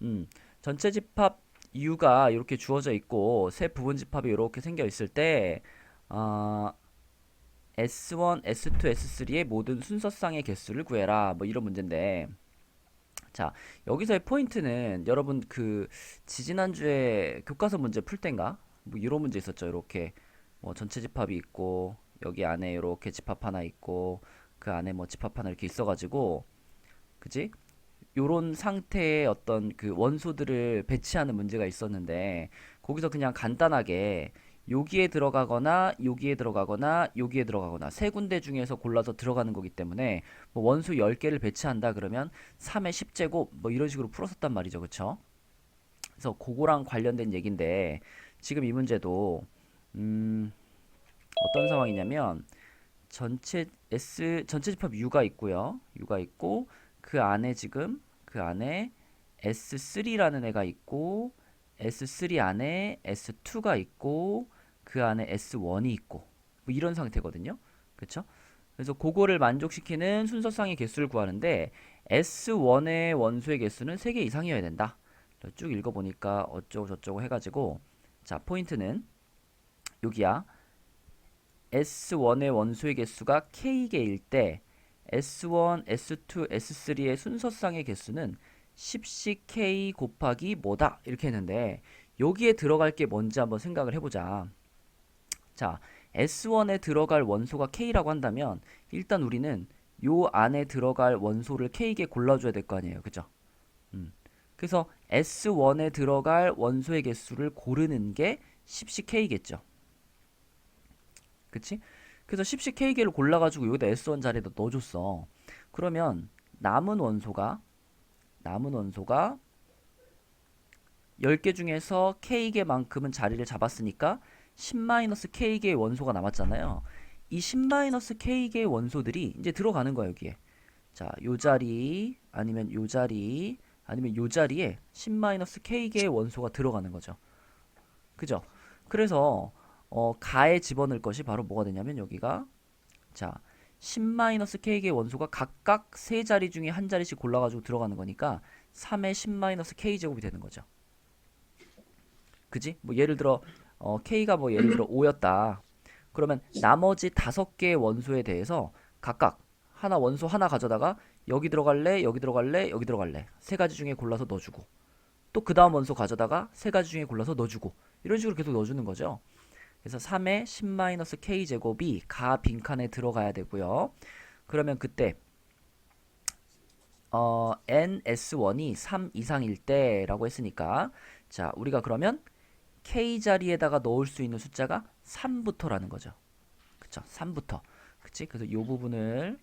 음, 전체 집합 U가 이렇게 주어져 있고 세 부분 집합이 이렇게 생겨 있을 때 어, S1, S2, S3의 모든 순서쌍의 개수를 구해라. 뭐 이런 문제인데 자, 여기서의 포인트는 여러분 그 지지난주에 교과서 문제 풀 땐가? 뭐 이런 문제 있었죠. 이렇게 뭐 전체 집합이 있고 여기 안에 이렇게 집합 하나 있고 그 안에 뭐 집합 하나 이렇게 있어가지고 그지? 요런 상태의 어떤 그 원소들을 배치하는 문제가 있었는데 거기서 그냥 간단하게 여기에 들어가거나 여기에 들어가거나 여기에 들어가거나 세 군데 중에서 골라서 들어가는 거기 때문에 뭐 원소 10개를 배치한다 그러면 3의 10제곱 뭐 이런 식으로 풀었었단 말이죠. 그쵸? 그래서 그거랑 관련된 얘기인데 지금 이 문제도 음, 어떤 상황이냐면 전체 집합 U가 있고요. U가 있고 그 안에 지금 그 안에 S3라는 애가 있고 S3 안에 S2가 있고 그 안에 S1이 있고 뭐 이런 상태거든요. 그쵸? 그래서 그거를 만족시키는 순서상의 개수를 구하는데 S1의 원소의 개수는 3개 이상이어야 된다. 쭉 읽어보니까 어쩌고 저쩌고 해가지고 자 포인트는 여기야. S1의 원소의 개수가 K개일 때 S1, S2, S3의 순서쌍의 개수는 10씩 K 곱하기 뭐다 이렇게 했는데 여기에 들어갈 게 뭔지 한번 생각을 해보자. 자, S1에 들어갈 원소가 K라고 한다면 일단 우리는 요 안에 들어갈 원소를 K개 골라줘야 될 거 아니에요. 그죠? 그래서 S1에 들어갈 원소의 개수를 고르는 게 10씩 K겠죠. 그치? 그래서 10씩 K개를 골라가지고 여기다 S1 자리에다 넣어줬어. 그러면 남은 원소가 10개 중에서 K개만큼은 자리를 잡았으니까 10-K개의 원소가 남았잖아요. 이 10-K개의 원소들이 이제 들어가는 거야 여기에. 자, 요 자리 아니면 요 자리 아니면 요 자리에 10-K개의 원소가 들어가는 거죠. 그죠? 그래서 가에 집어넣을 것이 바로 뭐가 되냐면 여기가 자 10-k개의 원소가 각각 세 자리 중에 한 자리씩 골라가지고 들어가는 거니까 3의 10-k제곱이 되는 거죠. 그지? 뭐 예를 들어 k가 뭐 예를 들어 5였다. 그러면 나머지 5개의 원소에 대해서 각각 하나 원소 하나 가져다가 여기 들어갈래, 여기 들어갈래, 여기 들어갈래 세 가지 중에 골라서 넣어주고 또 그 다음 원소 가져다가 세 가지 중에 골라서 넣어주고 이런 식으로 계속 넣어주는 거죠. 그래서 3의 10-k 제곱이 가 빈칸에 들어가야 되고요. 그러면 그때 ns1이 3 이상일 때라고 했으니까 자 우리가 그러면 k 자리에다가 넣을 수 있는 숫자가 3부터라는 거죠. 그쵸? 3부터. 그치? 그래서 요 부분을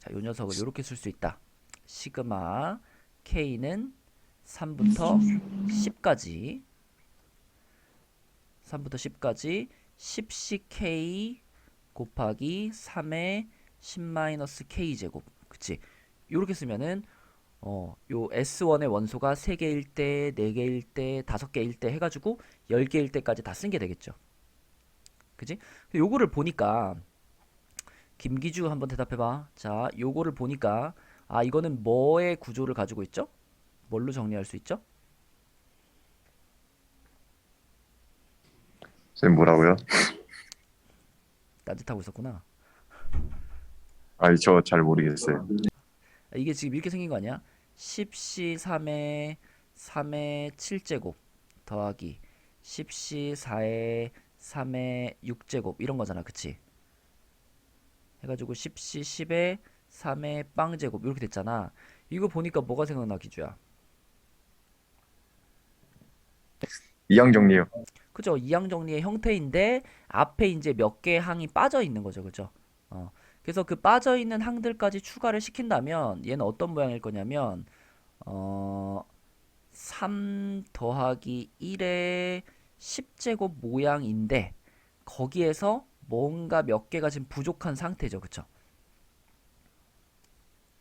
자, 요 녀석을 이렇게 쓸 수 있다. 시그마 k는 3부터 10까지 10씩 k 곱하기 3의 10-k 제곱. 그치? 요렇게 쓰면은 요 S1의 원소가 3개일 때, 4개일 때, 5개일 때 해가지고 10개일 때까지 다 쓴 게 되겠죠. 그지? 요거를 보니까 김기주 한번 대답해봐. 자, 요거를 보니까 아 이거는 뭐의 구조를 가지고 있죠? 뭘로 정리할 수 있죠? 쌤 뭐라고요? 딴짓하고 있었구나. 아니 저 잘 모르겠어요. 이게 지금 이렇게 생긴 거 아니야? 10시 3의 7제곱 더하기 10시 4의 3의 6제곱 이런 거잖아. 그치? 해가지고 10시 10의 3의 빵제곱 이렇게 됐잖아. 이거 보니까 뭐가 생각나 기주야? 이항 정리요. 그죠? 이항 정리의 형태인데 앞에 이제 몇 개의 항이 빠져 있는 거죠. 그죠? 그래서 그 빠져 있는 항들까지 추가를 시킨다면 얘는 어떤 모양일 거냐면 어, 3 더하기 1의 10제곱 모양인데 거기에서 뭔가 몇 개가 지금 부족한 상태죠. 그쵸?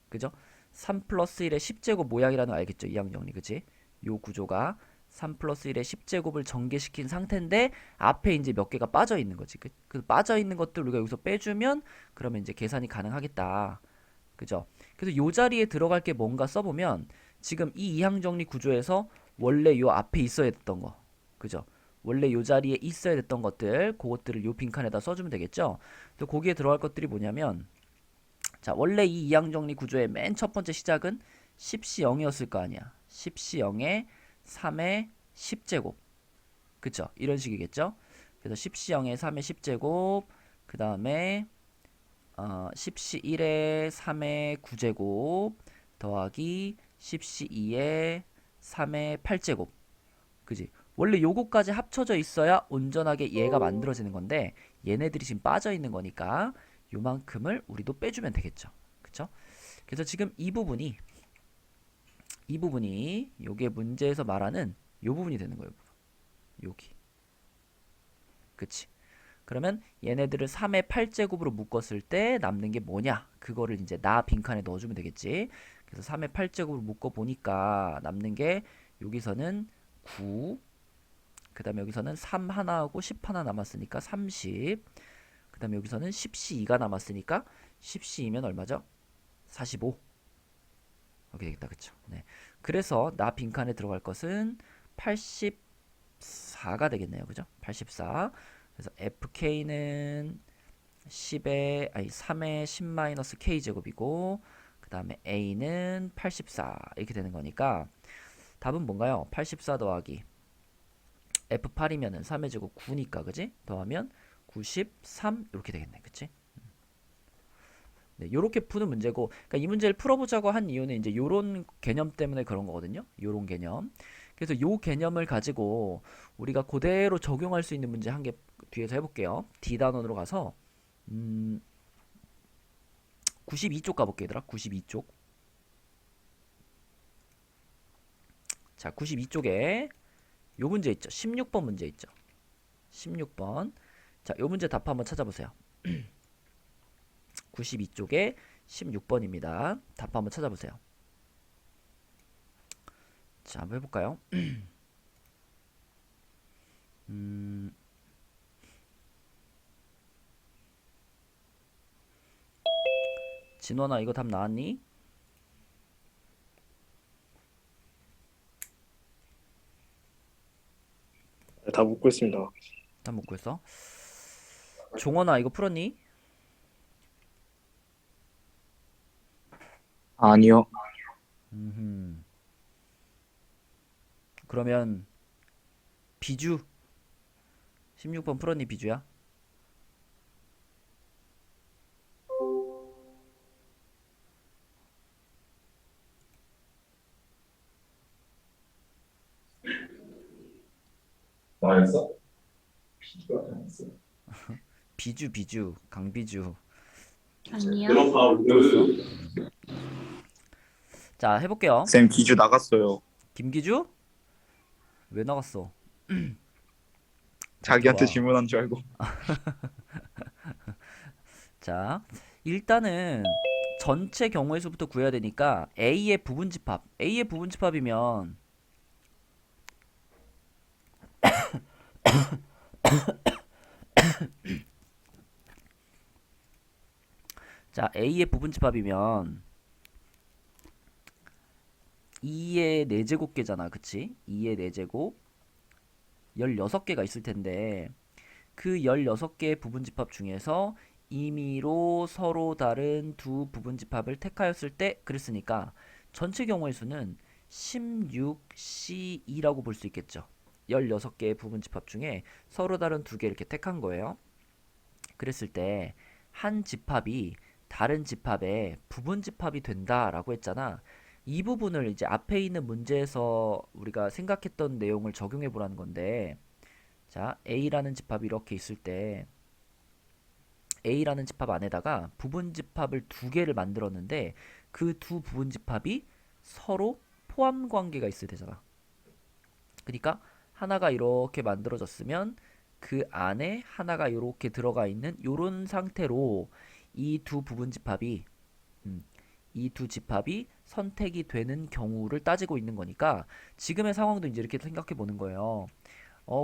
그죠? 3 플러스 1의 10제곱 모양이라는 거 알겠죠? 이항 정리. 그치? 요 구조가 3 플러스 1의 10제곱을 전개시킨 상태인데 앞에 이제 몇 개가 빠져 있는 거지. 그 빠져 있는 것들 우리가 여기서 빼주면 그러면 이제 계산이 가능하겠다. 그죠? 그래서 요 자리에 들어갈 게 뭔가 써보면 지금 이 이항정리 구조에서 원래 요 앞에 있어야 됐던 거, 그죠? 원래 요 자리에 있어야 됐던 것들, 그것들을 요 빈칸에다 써주면 되겠죠? 또 거기에 들어갈 것들이 뭐냐면, 자, 원래 이 이항정리 구조의 맨 첫 번째 시작은 10시 0이었을 거 아니야. 10시 0에 3의 10제곱. 그쵸? 이런 식이겠죠? 그래서 10시 0에 3의 10제곱, 그 다음에 10시 1에 3의 9제곱 더하기 10시 2에 3의 8제곱. 그지? 원래 요거까지 합쳐져 있어야 온전하게 얘가 만들어지는 건데 얘네들이 지금 빠져 있는 거니까 요만큼을 우리도 빼주면 되겠죠. 그쵸? 그래서 지금 이 부분이 요게 문제에서 말하는 요 부분이 되는 거예요. 여기. 그치? 그러면 얘네들을 3의 8제곱으로 묶었을 때 남는 게 뭐냐? 그거를 이제 나 빈칸에 넣어주면 되겠지. 그래서 3의 8제곱으로 묶어보니까 남는 게 여기서는 9, 그 다음에 여기서는 3 하나하고 10 하나 남았으니까 30, 그 다음에 여기서는 10시 2가 남았으니까 10시 2면 얼마죠? 45. 이렇게 되겠다. 그쵸? 네. 그래서 나 빈칸에 들어갈 것은 84가 되겠네요. 그죠? 84. 그래서 FK는 10의 아니 3의 10 K 제곱이고 그 다음에 A는 84 이렇게 되는 거니까 답은 뭔가요? 84 더하기 F8이면은 3의 제곱 9니까 그지? 더하면 93 이렇게 되겠네. 그치? 네, 요렇게 푸는 문제고 그러니까 이 문제를 풀어보자고 한 이유는 이제 요런 개념 때문에 그런 거거든요. 요런 개념. 그래서 요 개념을 가지고 우리가 그대로 적용할 수 있는 문제 한 개 뒤에서 해볼게요. D단원으로 가서 92쪽 가볼게요, 얘들아. 92쪽. 자, 92쪽에 요 문제 있죠. 16번 문제 있죠. 16번. 자, 요 문제 답 한번 찾아보세요. 92쪽에 16번입니다. 답 한번 찾아보세요. 자, 한번 해볼까요? 진원아, 이거 답 나왔니? 네, 다 묻고 있습니다. 답 묻고 있어. 종원아, 이거 풀었니? 아니요. 음흠. 그러면 비주 16번 풀었니 비주야? 나였어? 피가 나였어. 비주 강비주. 아니요. 자 해볼게요. 쌤 기주 나갔어요. 김기주? 왜 나갔어? 자기한테 들어와. 질문한 줄 알고. 자 일단은 전체 경우의 수부터 구해야 되니까 A의 부분집합 A의 부분집합이면 자 A의 부분집합이면 2의 4제곱계잖아 그치? 2의 4제곱 16개가 있을 텐데 그 16개의 부분집합 중에서 임의로 서로 다른 두 부분집합을 택하였을 때 그랬으니까 전체 경우의 수는 16C2라고 볼 수 있겠죠. 16개의 부분집합 중에 서로 다른 두 개 이렇게 택한 거예요. 그랬을 때 한 집합이 다른 집합의 부분집합이 된다라고 했잖아. 이 부분을 이제 앞에 있는 문제에서 우리가 생각했던 내용을 적용해 보라는 건데 자, A라는 집합이 이렇게 있을 때 A라는 집합 안에다가 부분집합을 두 개를 만들었는데 그 두 부분집합이 서로 포함 관계가 있어야 되잖아. 그러니까 하나가 이렇게 만들어졌으면 그 안에 하나가 이렇게 들어가 있는 요런 상태로 이 두 부분집합이 이 두 집합이 선택이 되는 경우를 따지고 있는 거니까 지금의 상황도 이제 이렇게 생각해 보는 거예요.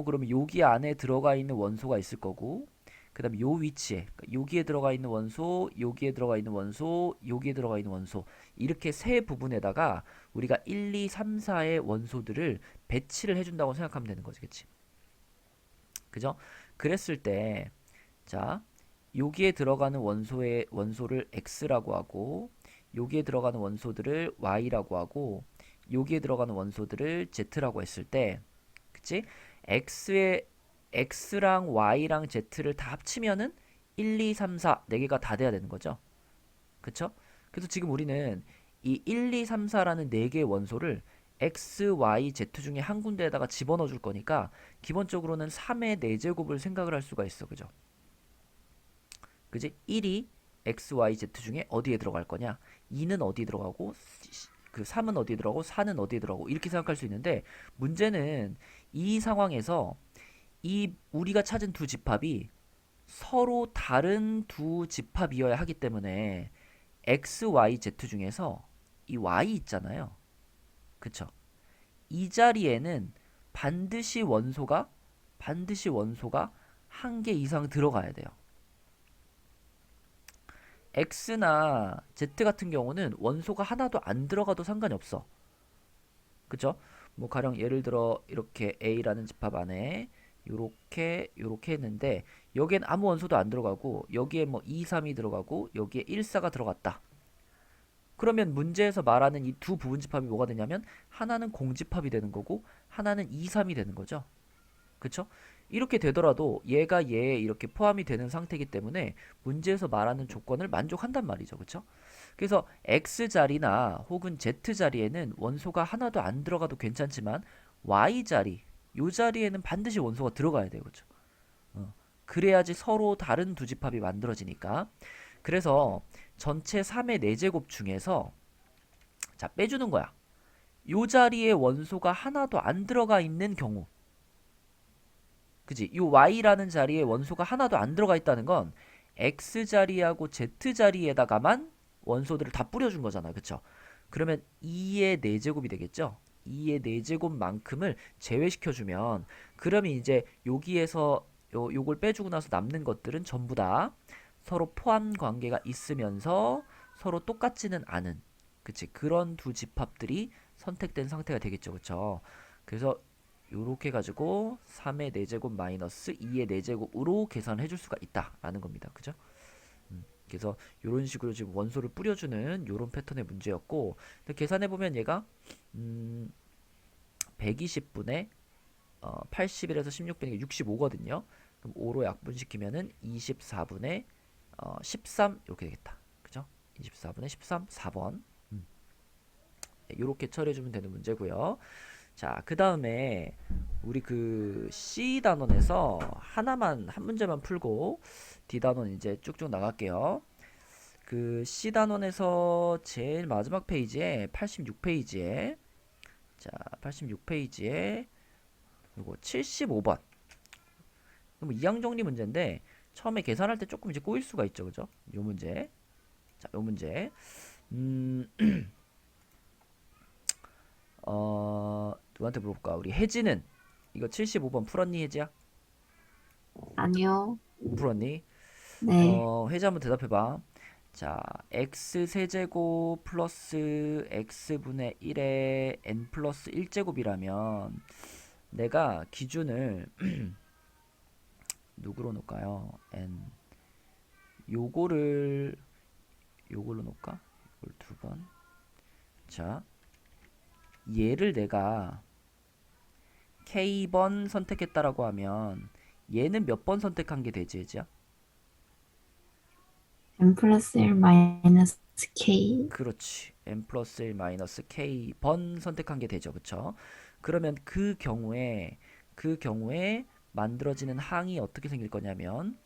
그러면 여기 안에 들어가 있는 원소가 있을 거고 그 다음에 요 위치에, 그러니까 여기에 들어가 있는 원소, 여기에 들어가 있는 원소, 여기에 들어가 있는 원소, 이렇게 세 부분에다가 우리가 1, 2, 3, 4의 원소들을 배치를 해준다고 생각하면 되는 거지, 그치? 그죠? 그랬을 때, 자, 여기에 들어가는 원소를 X라고 하고, 여기에 들어가는 원소들을 Y라고 하고, 여기에 들어가는 원소들을 Z라고 했을 때, 그치? X랑 Y랑 Z를 다 합치면은 1, 2, 3, 4, 4개가 다 돼야 되는 거죠. 그쵸? 그래서 지금 우리는 이 1, 2, 3, 4라는 4개의 원소를 X, Y, Z 중에 한 군데에다가 집어넣어 줄 거니까 기본적으로는 3의 4제곱을 생각을 할 수가 있어. 그죠? 그지? 1이 X, Y, Z 중에 어디에 들어갈 거냐? 2는 어디에 들어가고 그 3은 어디에 들어가고 4는 어디에 들어가고 이렇게 생각할 수 있는데 문제는 이 상황에서 이 우리가 찾은 두 집합이 서로 다른 두 집합이어야 하기 때문에 X, Y, Z 중에서 이 Y 있잖아요. 그쵸? 이 자리에는 반드시 원소가 한 개 이상 들어가야 돼요. X나 Z 같은 경우는 원소가 하나도 안 들어가도 상관이 없어. 그쵸? 뭐 가령 예를 들어 이렇게 A라는 집합 안에 요렇게 했는데 여기엔 아무 원소도 안 들어가고 여기에 뭐 2, 3이 들어가고 여기에 1, 4가 들어갔다. 그러면 문제에서 말하는 이 두 부분 집합이 뭐가 되냐면 하나는 공집합이 되는 거고 하나는 2, 3이 되는 거죠. 그쵸? 이렇게 되더라도 얘가 얘에 이렇게 포함이 되는 상태이기 때문에 문제에서 말하는 조건을 만족한단 말이죠. 그쵸? 그래서 X자리나 혹은 Z자리에는 원소가 하나도 안 들어가도 괜찮지만 Y자리, 요 자리에는 반드시 원소가 들어가야 돼요. 그쵸? 그래야지 서로 다른 두 집합이 만들어지니까. 그래서 전체 3의 4제곱 중에서 자 빼주는 거야. 요 자리에 원소가 하나도 안 들어가 있는 경우, 그지? 요 Y라는 자리에 원소가 하나도 안 들어가 있다는 건 X 자리하고 Z 자리에다가만 원소들을 다 뿌려준 거잖아. 그쵸? 그러면 2의 4제곱이 되겠죠? 2의 4제곱만큼을 제외시켜주면 그러면 이제 여기에서 요걸 빼주고 나서 남는 것들은 전부 다 서로 포함 관계가 있으면서 서로 똑같지는 않은, 그치? 그런 두 집합들이 선택된 상태가 되겠죠. 그쵸? 그래서 요렇게 가지고 3의 4제곱 마이너스 2의 4제곱으로 계산해 줄 수가 있다라는 겁니다. 그죠? 그래서 요런 식으로 지금 원소를 뿌려주는 요런 패턴의 문제였고, 계산해 보면 얘가 120분의 81에서 16분의 65거든요. 그럼 5로 약분시키면은 24분의 13 이렇게 되겠다. 그죠? 24분의 13, 4번. 이렇게 처리해주면 되는 문제고요. 자, 그 다음에 우리 그 C 단원에서 한 문제만 풀고 D 단원 이제 쭉쭉 나갈게요. 그 C 단원에서 제일 마지막 페이지에 86페이지에 자, 86페이지에 그리고 75번. 뭐 이항 정리 문제인데 처음에 계산할 때 조금 이제 꼬일 수가 있죠. 그죠? 요 문제. 자, 요 문제. 누구한테 물어볼까? 우리 혜지는 이거 75번 풀었니, 혜지야? 아니요. 풀었니? 네. 혜지 한번 대답해봐. 자, x 세제곱 플러스 x분의 1의 n 플러스 1제곱이라면 내가 기준을 누구로 놓을까요? n 요걸로 놓을까? 이걸 두 번. 자, 얘를 내가 k번 선택했다라고 하면 얘는 몇 번 선택한 게 되지, 혜지야? n 플러스 1 마이너스 k. 그렇지. n 플러스 1 마이너스 k 번 선택한 게 되죠. 그쵸? 그러면 그 경우에 만들어지는 항이 어떻게 생길 거냐면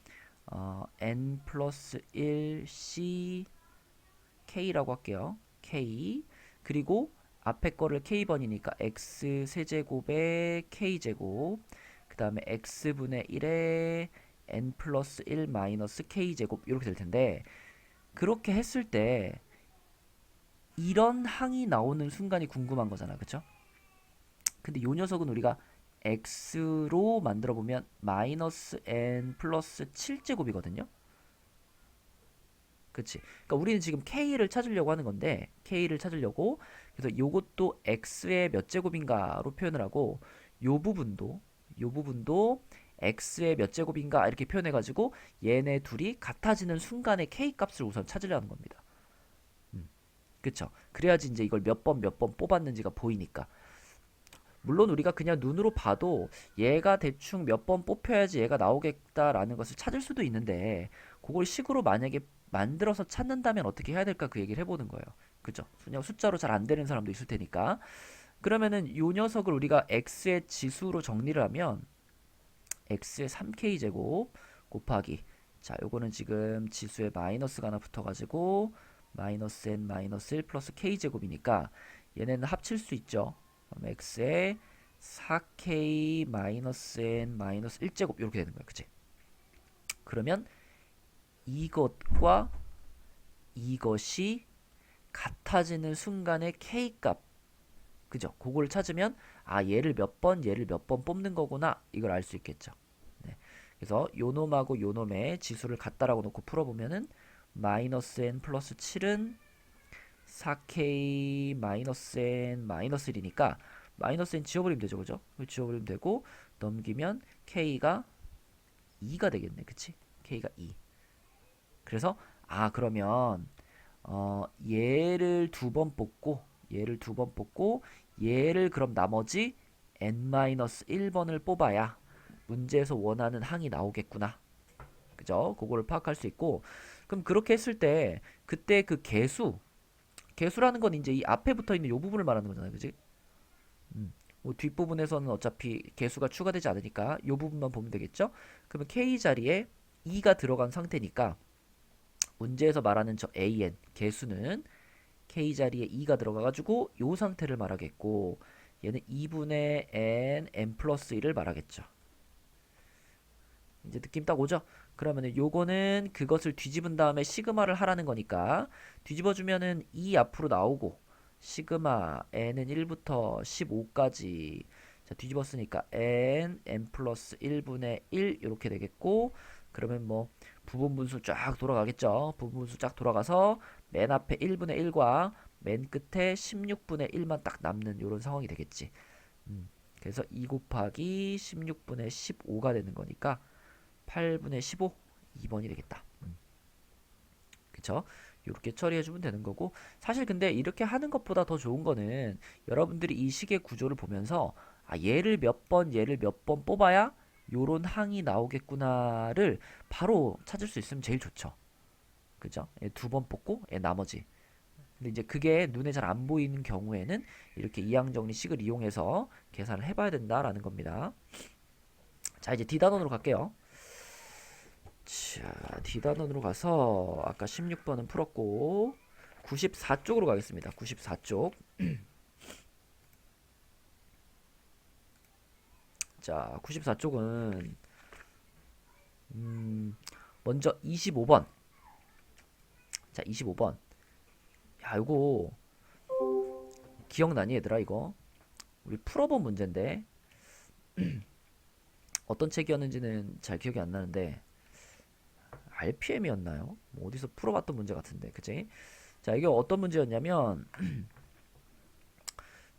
n 플러스 1 c k라고 할게요. k 그리고 앞에 거를 k번이니까 x 세제곱에 k제곱 그 다음에 x분의 1에 n 플러스 1 마이너스 k제곱 이렇게 될 텐데 그렇게 했을 때 이런 항이 나오는 순간이 궁금한 거잖아. 그쵸? 근데 요 녀석은 우리가 x로 만들어 보면 마이너스 n 플러스 7제곱이거든요. 그치? 그러니까 우리는 지금 k를 찾으려고 하는 건데 k를 찾으려고 그래서 요것도 x의 몇 제곱인가로 표현을 하고 요 부분도 x의 몇 제곱인가 이렇게 표현해 가지고 얘네 둘이 같아지는 순간의 k 값을 우선 찾으려는 겁니다. 그쵸? 그래야지 이제 이걸 몇 번 뽑았는지가 보이니까. 물론 우리가 그냥 눈으로 봐도 얘가 대충 몇 번 뽑혀야지 얘가 나오겠다라는 것을 찾을 수도 있는데 그걸 식으로 만약에 만들어서 찾는다면 어떻게 해야 될까 그 얘기를 해보는 거예요. 그죠? 그냥 숫자로 잘 안 되는 사람도 있을 테니까. 그러면은 요 녀석을 우리가 x의 지수로 정리를 하면 x의 3k 제곱 곱하기 자 요거는 지금 지수에 마이너스가 하나 붙어가지고 마이너스 n 마이너스 1 플러스 k 제곱이니까 얘네는 합칠 수 있죠. 그럼 x에 4k 마이너스 n 마이너스 1제곱 이렇게 되는 거예요. 그치? 그러면 이것과 이것이 같아지는 순간의 k 값 그죠? 그걸 찾으면 아 얘를 몇 번 뽑는 거구나 이걸 알 수 있겠죠. 네. 그래서 요놈하고 요놈의 지수를 같다라고 놓고 풀어보면은 마이너스 n 플러스 7은 4k 마이너스 n 마이너스 1이니까 마이너스 n 지워버리면 되죠. 그죠? 지워버리면 되고 넘기면 k가 2가 되겠네. 그치? k가 2. 그래서 아 그러면 얘를 두 번 뽑고 얘를 그럼 나머지 n-1번을 뽑아야 문제에서 원하는 항이 나오겠구나. 그죠? 그거를 파악할 수 있고 그럼 그렇게 했을 때 그때 그 개수라는 건 이제 이 앞에 붙어 있는 요 부분을 말하는 거잖아요. 그지? 뭐 뒷부분에서는 어차피 개수가 추가되지 않으니까 요 부분만 보면 되겠죠? 그러면 k 자리에 2가 들어간 상태니까 문제에서 말하는 저 an 개수는 k 자리에 2가 들어가가지고 요 상태를 말하겠고 얘는 2분의 n 플러스 1을 말하겠죠. 이제 느낌 딱 오죠? 그러면은 요거는 그것을 뒤집은 다음에 시그마를 하라는 거니까 뒤집어주면은 2 앞으로 나오고 시그마 n은 1부터 15까지 자 뒤집었으니까 n 플러스 1분의 1 이렇게 되겠고 그러면 뭐 부분분수 쫙 돌아가겠죠. 부분분수 쫙 돌아가서 맨 앞에 1분의 1과 맨 끝에 16분의 1만 딱 남는 이런 상황이 되겠지. 그래서 2 곱하기 16분의 15가 되는 거니까 8분의 15 2번이 되겠다. 그쵸? 이렇게 처리해주면 되는 거고 사실 근데 이렇게 하는 것보다 더 좋은 거는 여러분들이 이 식의 구조를 보면서 아 얘를 몇 번 뽑아야 요런 항이 나오겠구나를 바로 찾을 수 있으면 제일 좋죠. 그죠? 두 번 뽑고 나머지 근데 이제 그게 눈에 잘 안 보이는 경우에는 이렇게 이항정리식을 이용해서 계산을 해봐야 된다라는 겁니다. 자 이제 D단원으로 갈게요. 자 D단원으로 가서 아까 16번은 풀었고 94쪽으로 가겠습니다. 94쪽 자 94쪽은 먼저 25번 자 25번 야 이거 기억나니 얘들아 이거 우리 풀어본 문제인데 어떤 책이었는지는 잘 기억이 안 나는데 RPM이었나요? 뭐 어디서 풀어봤던 문제 같은데 그치? 자 이게 어떤 문제였냐면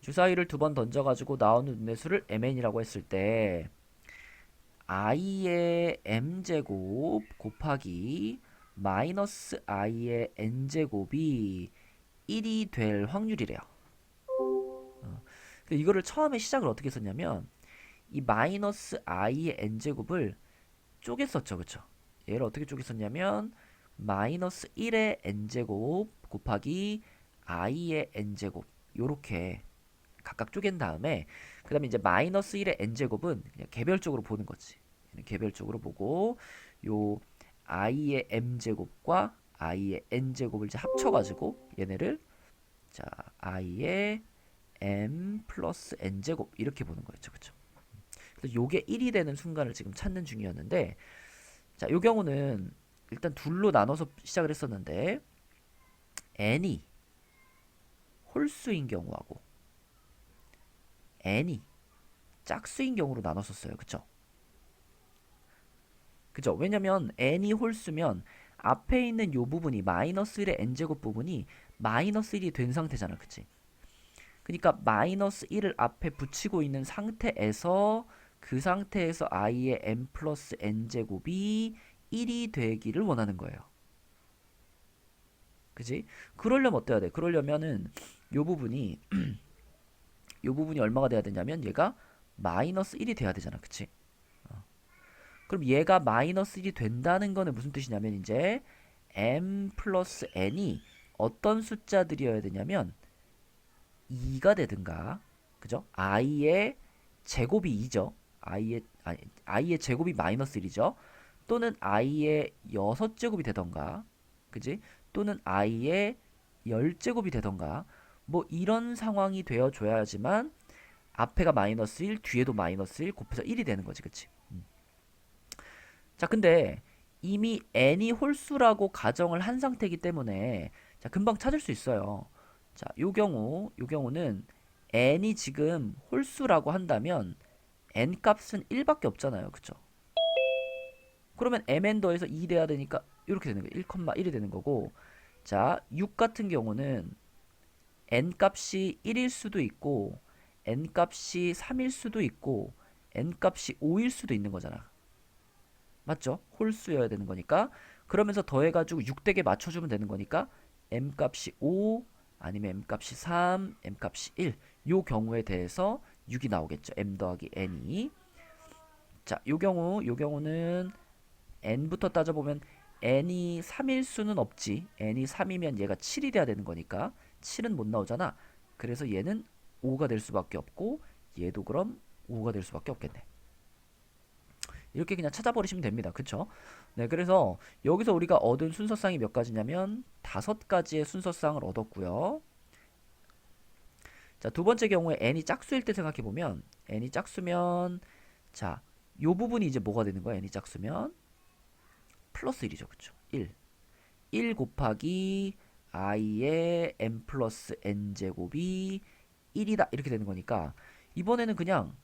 주사위를 두 번 던져가지고 나오는 눈의 수를 mn이라고 했을 때 i의 m제곱 곱하기 마이너스 i의 n제곱이 1이 될 확률이래요. 근데 이거를 처음에 시작을 어떻게 썼냐면 이 마이너스 i의 n제곱을 쪼갰었죠. 그쵸? 얘를 어떻게 쪼갰었냐면 마이너스 1의 n제곱 곱하기 i의 n제곱 요렇게 각각 쪼갠 다음에 그 다음에 이제 마이너스 1의 n제곱은 그냥 개별적으로 보는 거지. 개별적으로 보고 요 i의 m제곱과 i의 n제곱을 이제 합쳐가지고 얘네를 자 i의 m 플러스 n제곱 이렇게 보는 거였죠. 그쵸? 그래서 요게 1이 되는 순간을 지금 찾는 중이었는데 자, 요 경우는 일단 둘로 나눠서 시작을 했었는데 n이 홀수인 경우하고 n이 짝수인 경우로 나눴었어요. 그쵸? 그죠? 왜냐면 n이 홀수면 앞에 있는 요 부분이 마이너스 1의 n제곱 부분이 마이너스 1이 된 상태잖아. 그치? 그러니까 마이너스 1을 앞에 붙이고 있는 상태에서 그 상태에서 i의 n 플러스 n제곱이 1이 되기를 원하는 거예요. 그지? 그러려면 어때야 돼? 그러려면은 요 부분이 요 부분이 얼마가 돼야 되냐면 얘가 마이너스 1이 돼야 되잖아. 그치? 그럼 얘가 마이너스 1이 된다는 거는 무슨 뜻이냐면 이제 m 플러스 n이 어떤 숫자들이어야 되냐면 2가 되든가, 그죠? i의 제곱이 2죠. i의 제곱이 마이너스 1이죠. 또는 i의 6제곱이 되던가, 그지? 또는 i의 10제곱이 되던가, 뭐 이런 상황이 되어줘야지만 앞에가 마이너스 1, 뒤에도 마이너스 1 곱해서 1이 되는 거지, 그치? 자, 근데 이미 n이 홀수라고 가정을 한 상태이기 때문에 자, 금방 찾을 수 있어요. 자, 요 경우는 n이 지금 홀수라고 한다면 n 값은 1밖에 없잖아요. 그쵸? 그러면 mn 더해서 2 돼야 되니까 이렇게 되는 거예요. 1,1이 되는 거고, 자, 6 같은 경우는 n 값이 1일 수도 있고 n 값이 3일 수도 있고 n 값이 5일 수도 있는 거잖아. 맞죠? 홀수여야 되는 거니까. 그러면서 더해가지고 6댁에 맞춰주면 되는 거니까 m 값이 5 아니면 m 값이 3, m 값이 1. 요 경우에 대해서 6이 나오겠죠. m 더하기 n이. 자, 요 경우는 n부터 따져보면 n이 3일 수는 없지. n이 3이면 얘가 7이 돼야 되는 거니까 7은 못 나오잖아. 그래서 얘는 5가 될 수밖에 없고 얘도 그럼 5가 될 수밖에 없겠네. 이렇게 그냥 찾아버리시면 됩니다. 그쵸? 네, 그래서 여기서 우리가 얻은 순서쌍이 몇 가지냐면 5가지의 순서쌍을 얻었고요. 자, 두 번째 경우에 n이 짝수일 때 생각해보면 n이 짝수면 자, 요 부분이 이제 뭐가 되는 거야? n이 짝수면 플러스 1이죠. 그쵸? 1 곱하기 i의 n 플러스 n제곱이 1이다. 이렇게 되는 거니까 이번에는 그냥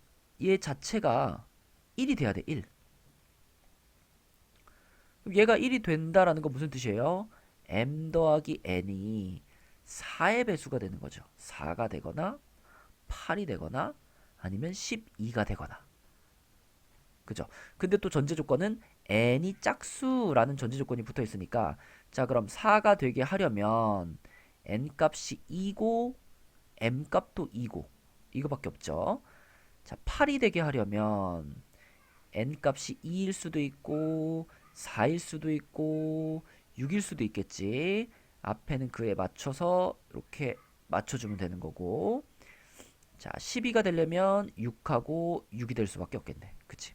얘 자체가 1이 돼야 돼. 1. 그럼 얘가 1이 된다라는 건 무슨 뜻이에요? m 더하기 n이 4의 배수가 되는 거죠. 4가 되거나 8이 되거나 아니면 12가 되거나. 그죠? 근데 또 전제 조건은 n이 짝수라는 전제 조건이 붙어 있으니까 자, 그럼 4가 되게 하려면 n 값이 2고 m 값도 2고 이거밖에 없죠. 자, 8이 되게 하려면 n 값이 2일 수도 있고 4일 수도 있고 6일 수도 있겠지. 앞에는 그에 맞춰서 이렇게 맞춰주면 되는 거고, 자, 12가 되려면 6하고 6이 될 수밖에 없겠네. 그치?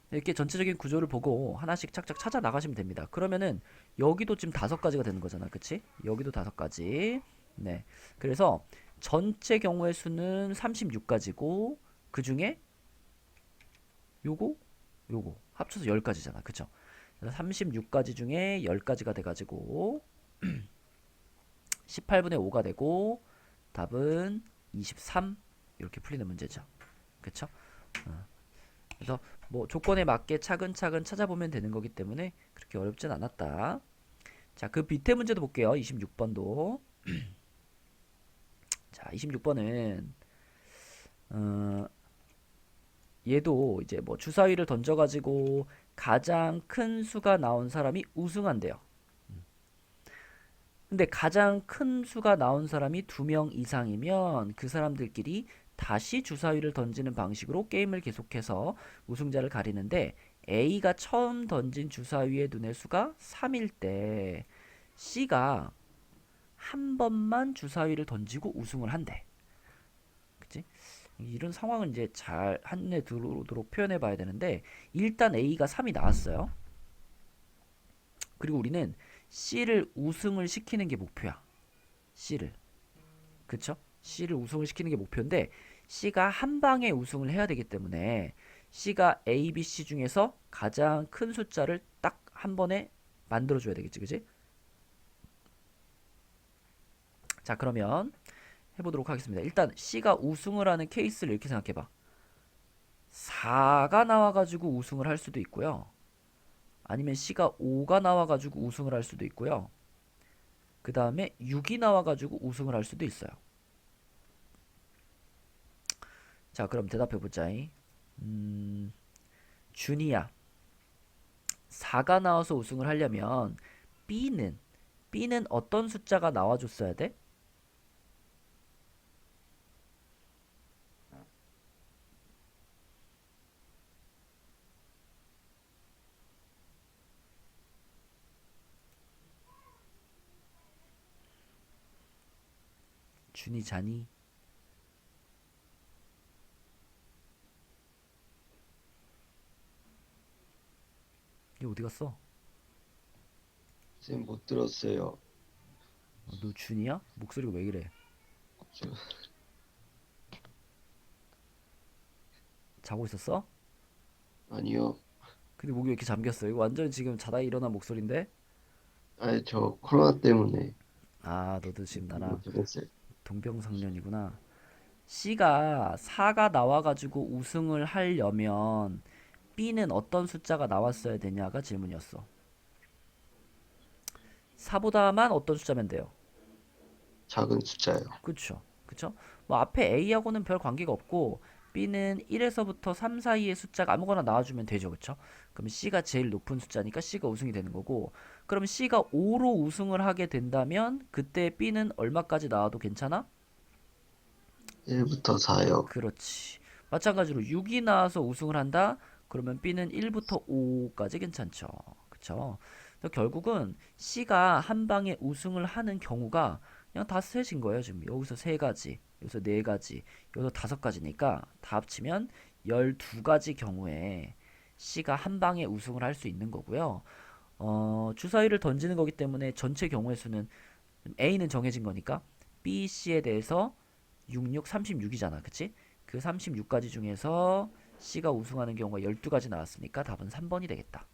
이렇게 전체적인 구조를 보고 하나씩 착착 찾아 나가시면 됩니다. 그러면은 여기도 지금 5가지가 되는 거잖아. 그치? 여기도 5가지. 네. 그래서 전체 경우의 수는 36가지고 그 중에 요거 합쳐서 10가지잖아. 그쵸? 36가지 중에 10가지가 돼가지고 18분의 5가 되고 답은 23 이렇게 풀리는 문제죠. 그쵸? 그래서 뭐 조건에 맞게 차근차근 찾아보면 되는 거기 때문에 그렇게 어렵진 않았다. 자, 그 밑에 문제도 볼게요. 26번도. 자, 26번은 얘도 이제 뭐 주사위를 던져가지고 가장 큰 수가 나온 사람이 우승한대요. 근데 가장 큰 수가 나온 사람이 2명 이상이면 그 사람들끼리 다시 주사위를 던지는 방식으로 게임을 계속해서 우승자를 가리는데 A가 처음 던진 주사위의 눈의 수가 3일 때 C가 한 번만 주사위를 던지고 우승을 한대. 그치? 이런 상황을 이제 잘 한눈에 들어오도록 표현해 봐야 되는데 일단 A가 3이 나왔어요. 그리고 우리는 C를 우승을 시키는 게 목표야. C를. 그쵸? C를 우승을 시키는 게 목표인데 C가 한 방에 우승을 해야 되기 때문에 C가 A, B, C 중에서 가장 큰 숫자를 딱 한 번에 만들어줘야 되겠지. 그치? 자, 그러면 해보도록 하겠습니다. 일단 C가 우승을 하는 케이스를 이렇게 생각해봐. 4가 나와가지고 우승을 할 수도 있고요. 아니면 C가 5가 나와가지고 우승을 할 수도 있고요. 그 다음에 6이 나와가지고 우승을 할 수도 있어요. 자, 그럼 대답해보자. 준이야. 4가 나와서 우승을 하려면 B는 어떤 숫자가 나와줬어야 돼? 준이 자니? 얘 어디 갔어? 쌤 못 들었어요. 너 준이야? 목소리가 왜 이래? 저- 자고 있었어? 아니요. 근데 목이 왜 이렇게 잠겼어? 이거 완전 지금 자다 일어난 목소리인데? 아니 저 코로나 때문에 아, 너도 지금 나랑 못 들었어요. 동병상련이구나. C가 4가 나와가지고 우승을 하려면 B는 어떤 숫자가 나왔어야 되냐가 질문이었어. 4보다만 어떤 숫자면 돼요? 작은 숫자요. 그쵸? 그쵸? 뭐 앞에 A하고는 별 관계가 없고 B는 1에서부터 3 사이의 숫자가 아무거나 나와주면 되죠. 그쵸? 그럼 C가 제일 높은 숫자니까 C가 우승이 되는 거고, 그럼 C가 5로 우승을 하게 된다면 그때 B는 얼마까지 나와도 괜찮아? 1부터 4요. 그렇지. 마찬가지로 6이 나와서 우승을 한다? 그러면 B는 1부터 5까지 괜찮죠. 그쵸? 그래서 결국은 C가 한 방에 우승을 하는 경우가 그냥 다 셋인 거예요. 지금 여기서 세 가지, 여기서 네 가지, 여기서 다섯 가지니까 다 합치면 12가지 경우에 C가 한 방에 우승을 할 수 있는 거고요. 주사위를 던지는 거기 때문에 전체 경우의 수는 A는 정해진 거니까 B, C에 대해서 66, 36이잖아. 그치? 그 36가지 중에서 C가 우승하는 경우가 12가지 나왔으니까 답은 3번이 되겠다.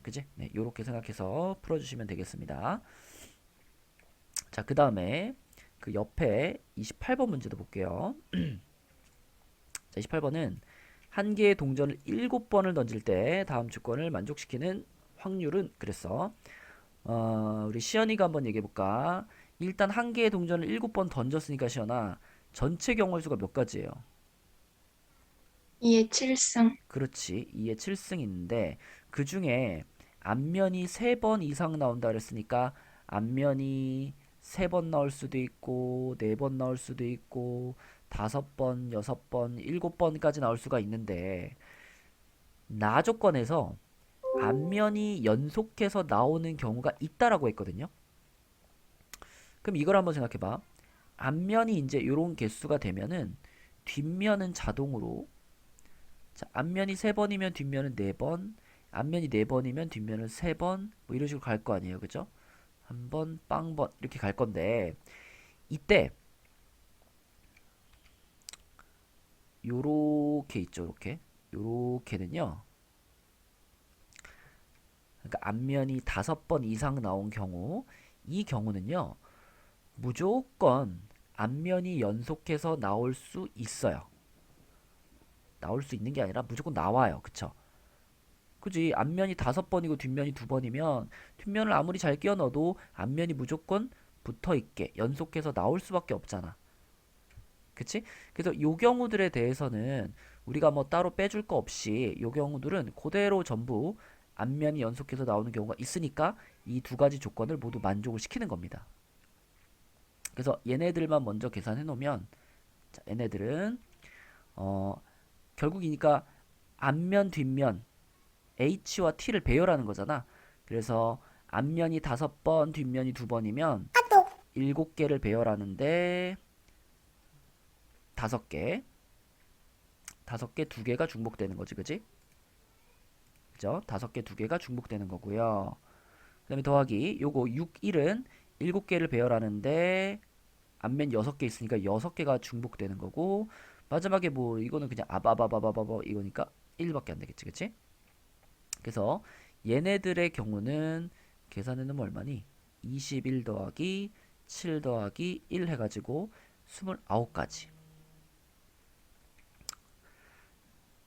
그치? 네, 요렇게 생각해서 풀어주시면 되겠습니다. 자, 그 다음에 그 옆에 28번 문제도 볼게요. 자, 28번은 한 개의 동전을 7번을 던질 때 다음 조건을 만족시키는 확률은 그랬어. 우리 시연이가 한번 얘기해 볼까? 일단 한 개의 동전을 7번 던졌으니까 시연아, 전체 경우의 수가 몇 가지예요? 2의 7승. 그렇지. 2의 7승 있는데 그 중에 앞면이 3번 이상 나온다 그랬으니까 앞면이 3번 나올 수도 있고 4번 나올 수도 있고 5번, 6번, 7번까지 나올 수가 있는데 나 조건에서 앞면이 연속해서 나오는 경우가 있다라고 했거든요. 그럼 이걸 한번 생각해 봐. 앞면이 이제 이런 개수가 되면은 뒷면은 자동으로, 자, 앞면이 3번이면 뒷면은 4번, 앞면이 4번이면 뒷면은 3번, 뭐 이런 식으로 갈 거 아니에요. 그죠? 한 번, 빵번 이렇게 갈 건데 이때 요렇게 있죠. 요렇게는요. 그러니까 앞면이 5번 이상 나온 경우, 이 경우는요. 무조건 앞면이 연속해서 나올 수 있어요. 나올 수 있는 게 아니라 무조건 나와요. 그쵸? 그지? 앞면이 5번이고 뒷면이 2번이면 뒷면을 아무리 잘 끼워 넣어도 앞면이 무조건 붙어 있게 연속해서 나올 수밖에 없잖아. 그치? 그래서 요 경우들에 대해서는 우리가 뭐 따로 빼줄 거 없이 요 경우들은 그대로 전부 앞면이 연속해서 나오는 경우가 있으니까 이 두 가지 조건을 모두 만족을 시키는 겁니다. 그래서 얘네들만 먼저 계산해 놓으면, 자, 얘네들은 결국이니까 앞면 뒷면 H와 T를 배열하는 거잖아. 그래서 앞면이 5번 뒷면이 2번이면 7개를 배열하는데 5개 2개가 중복되는 거지. 그지? 그죠? 5개 2개가 중복되는 거고요. 그 다음에 더하기 요거 6, 1은 7개를 배열하는데 앞면 6개 있으니까 6개가 중복되는 거고, 마지막에 뭐 이거는 그냥 아바바바바바바 이거니까 1밖에 안 되겠지. 그치? 그래서 얘네들의 경우는 계산해 놓으면 얼마니? 21 더하기 7 더하기 1 해가지고 29가지.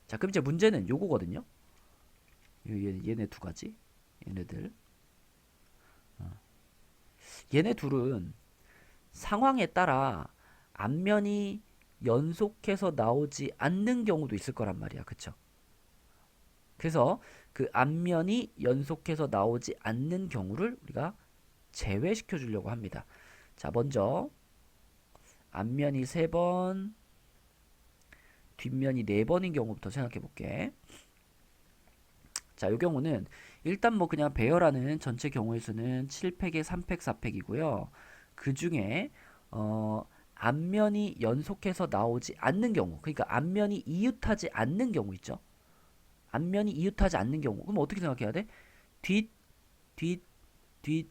자, 그럼 이제 문제는 요거거든요. 얘네 두 가지. 얘네들. 얘네 둘은 상황에 따라 앞면이 연속해서 나오지 않는 경우도 있을 거란 말이야. 그쵸? 그래서 그 앞면이 연속해서 나오지 않는 경우를 우리가 제외시켜 주려고 합니다. 자, 먼저 앞면이 3번, 뒷면이 4번인 경우부터 생각해 볼게. 자, 이 경우는 일단 뭐 그냥 배열하는 전체 경우의 수는 7팩에 3팩, 4팩이고요. 그 중에 앞면이 연속해서 나오지 않는 경우, 그러니까 앞면이 이웃하지 않는 경우 있죠. 앞면이 이웃하지 않는 경우, 그럼 어떻게 생각해야 돼? 뒷, 뒷, 뒷,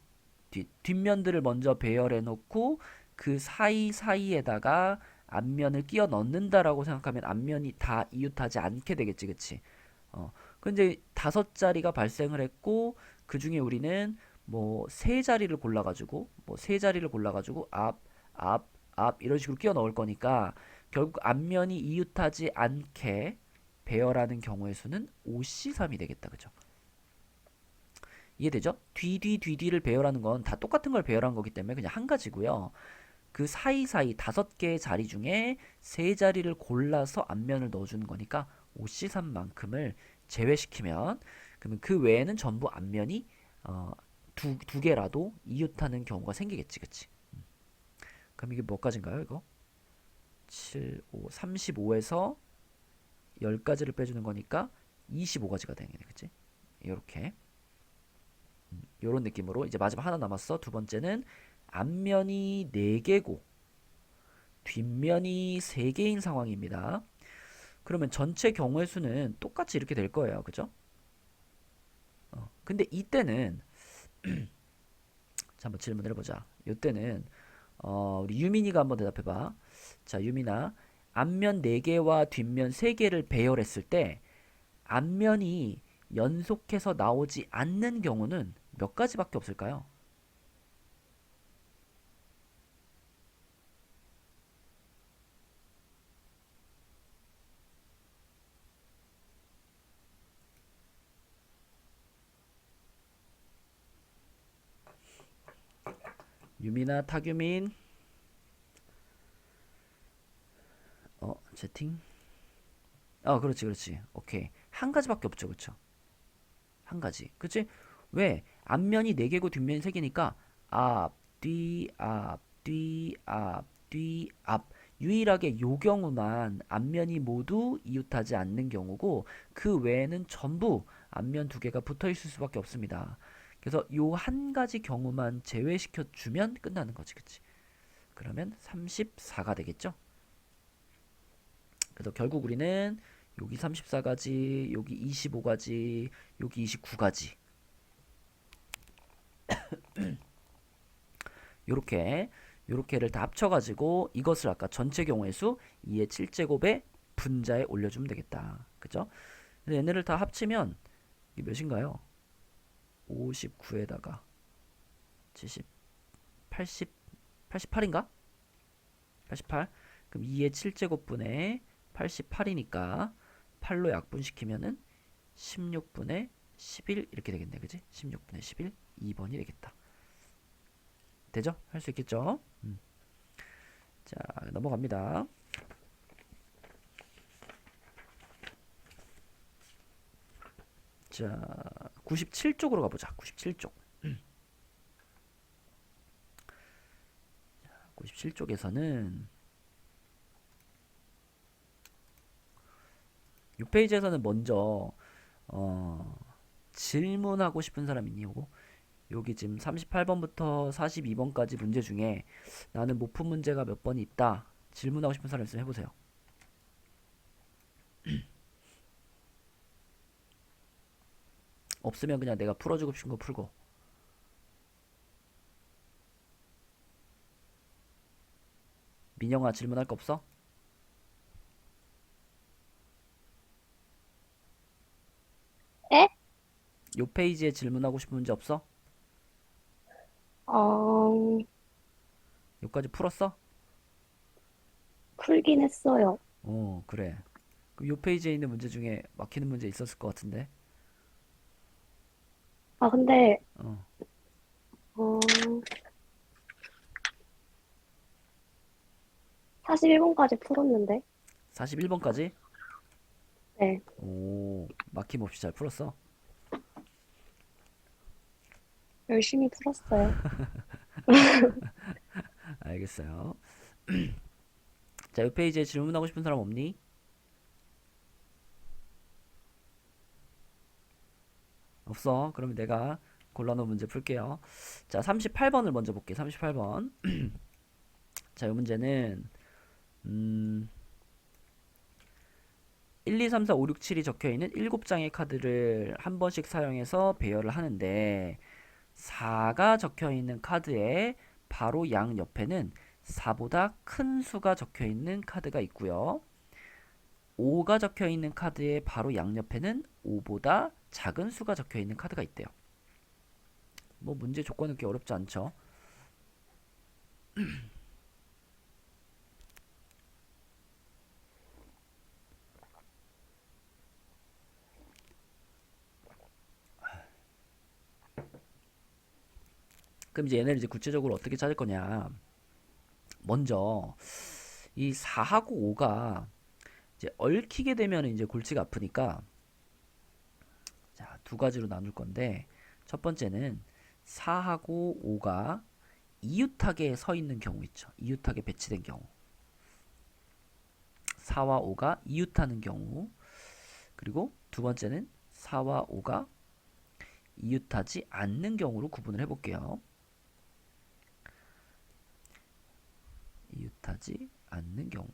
뒷면들을 먼저 배열해 놓고 그 사이사이에다가 앞면을 끼워 넣는다라고 생각하면 앞면이 다 이웃하지 않게 되겠지, 그치? 근데 5자리가 발생을 했고 그 중에 우리는 뭐 세 자리를 골라가지고 앞 이런 식으로 끼워 넣을 거니까 결국 앞면이 이웃하지 않게 배열하는 경우의 수는 5C3이 되겠다, 그죠? 이해되죠? 뒤를 배열하는 건 다 똑같은 걸 배열한 거기 때문에 그냥 한 가지고요. 그 사이사이 5개의 자리 중에 3자리를 골라서 앞면을 넣어주는 거니까 5C3만큼을 제외시키면 그러면 그 외에는 전부 앞면이 두 개라도 이웃하는 경우가 생기겠지, 그치? 그럼 이게 몇 가지인가요, 이거? 7, 5, 35에서 10가지를 빼주는 거니까 25가지가 되겠네, 그치? 이렇게. 요런 느낌으로 이제 마지막 하나 남았어. 두 번째는 앞면이 4개고 뒷면이 3개인 상황입니다. 그러면 전체 경우의 수는 똑같이 이렇게 될 거예요. 그죠? 근데 이때는 자, 한번 질문을 해보자. 이때는 우리 유민이가 한번 대답해봐. 자, 유민아, 앞면 4개와 뒷면 3개를 배열했을 때 앞면이 연속해서 나오지 않는 경우는 몇 가지밖에 없을까요? 유민아, 타규민. 채팅. 그렇지, 그렇지. 오케이. 한 가지밖에 없죠, 그쵸? 한 가지. 그치? 왜? 앞면이 4개고 뒷면이 3개니까 앞, 뒤, 앞, 뒤, 앞, 뒤, 앞. 유일하게 요 경우만 앞면이 모두 이웃하지 않는 경우고 그 외에는 전부 앞면 2개가 붙어 있을 수밖에 없습니다. 그래서 요 한 가지 경우만 제외시켜 주면 끝나는 거지, 그치? 그러면 34가 되겠죠? 그래서 결국 우리는 여기 34가지, 여기 25가지, 여기 29가지 요렇게를 다 합쳐가지고 이것을 아까 전체 경우의 수 2의 7제곱의 분자에 올려주면 되겠다. 그죠? 근데 얘네를 다 합치면 이게 몇인가요? 59에다가 70, 80, 88인가? 88. 그럼 2의 7제곱분의 88이니까 8로 약분시키면은 16분의 11 이렇게 되겠네. 그지? 16분의 11 2번이 되겠다. 되죠? 할 수 있겠죠? 자, 넘어갑니다. 자, 97쪽으로 가보자. 97쪽. 97쪽에서는 6페이지에서는 먼저 질문하고 싶은 사람 있니? 요거? 여기 지금 38번부터 42번까지 문제 중에 나는 못 푼 문제가 몇 번이 있다. 질문하고 싶은 사람 있으면 해보세요. 없으면 그냥 내가 풀어주고 싶은 거 풀고. 민영아, 질문할 거 없어? 에? 요 페이지에 질문하고 싶은 문제 없어? 어, 여기까지 풀었어? 풀긴 했어요. 그래. 그럼 요 페이지에 있는 문제 중에 막히는 문제 있었을 것 같은데. 아, 근데, 어. 어, 41번까지 풀었는데. 41번까지? 네. 오, 막힘 없이 잘 풀었어? 열심히 풀었어요. 알겠어요. 자, 이 페이지에 질문하고 싶은 사람 없니? 없어. 그러면 내가 골라놓은 문제 풀게요. 자, 38번을 먼저 볼게. 38번. 자, 이 문제는 1, 2, 3, 4, 5, 6, 7이 적혀있는 7장의 카드를 한 번씩 사용해서 배열을 하는데 4가 적혀있는 카드의 바로 양 옆에는 4보다 큰 수가 적혀있는 카드가 있고요. 5가 적혀있는 카드의 바로 양옆에는 5보다 작은 수가 적혀있는 카드가 있대요. 뭐 문제 조건은 그렇게 어렵지 않죠. 그럼 이제 얘네를 이제 구체적으로 어떻게 찾을 거냐. 먼저 이 4하고 5가 이제 얽히게 되면 이제 골치가 아프니까 자, 두 가지로 나눌 건데 첫 번째는 4하고 5가 이웃하게 서 있는 경우 있죠. 이웃하게 배치된 경우. 4와 5가 이웃하는 경우. 그리고 두 번째는 4와 5가 이웃하지 않는 경우로 구분을 해볼게요. 이웃하지 않는 경우.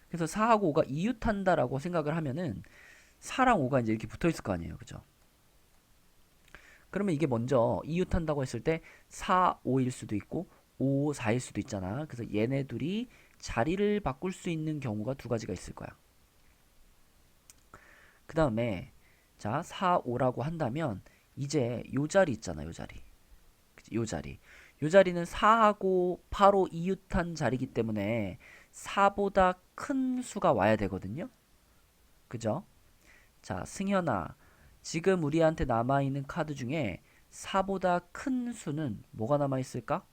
그래서 4하고 5가 이웃한다라고 생각을 하면은 4랑 5가 이제 이렇게 붙어 있을 거 아니에요. 그죠? 그러면 이게 먼저 이웃한다고 했을 때 4, 5일 수도 있고 5, 4일 수도 있잖아. 그래서 얘네 둘이 자리를 바꿀 수 있는 경우가 두 가지가 있을 거야. 그 다음에 자 4, 5라고 한다면 이제 요 자리 있잖아. 요 자리. 그치? 요 자리. 요 자리는 4하고 8로 이웃한 자리이기 때문에 4보다 큰 수가 와야 되거든요. 그죠? 자, 승현아. 지금 우리한테 남아있는 카드 중에 4보다 큰 수는 뭐가 남아있을까?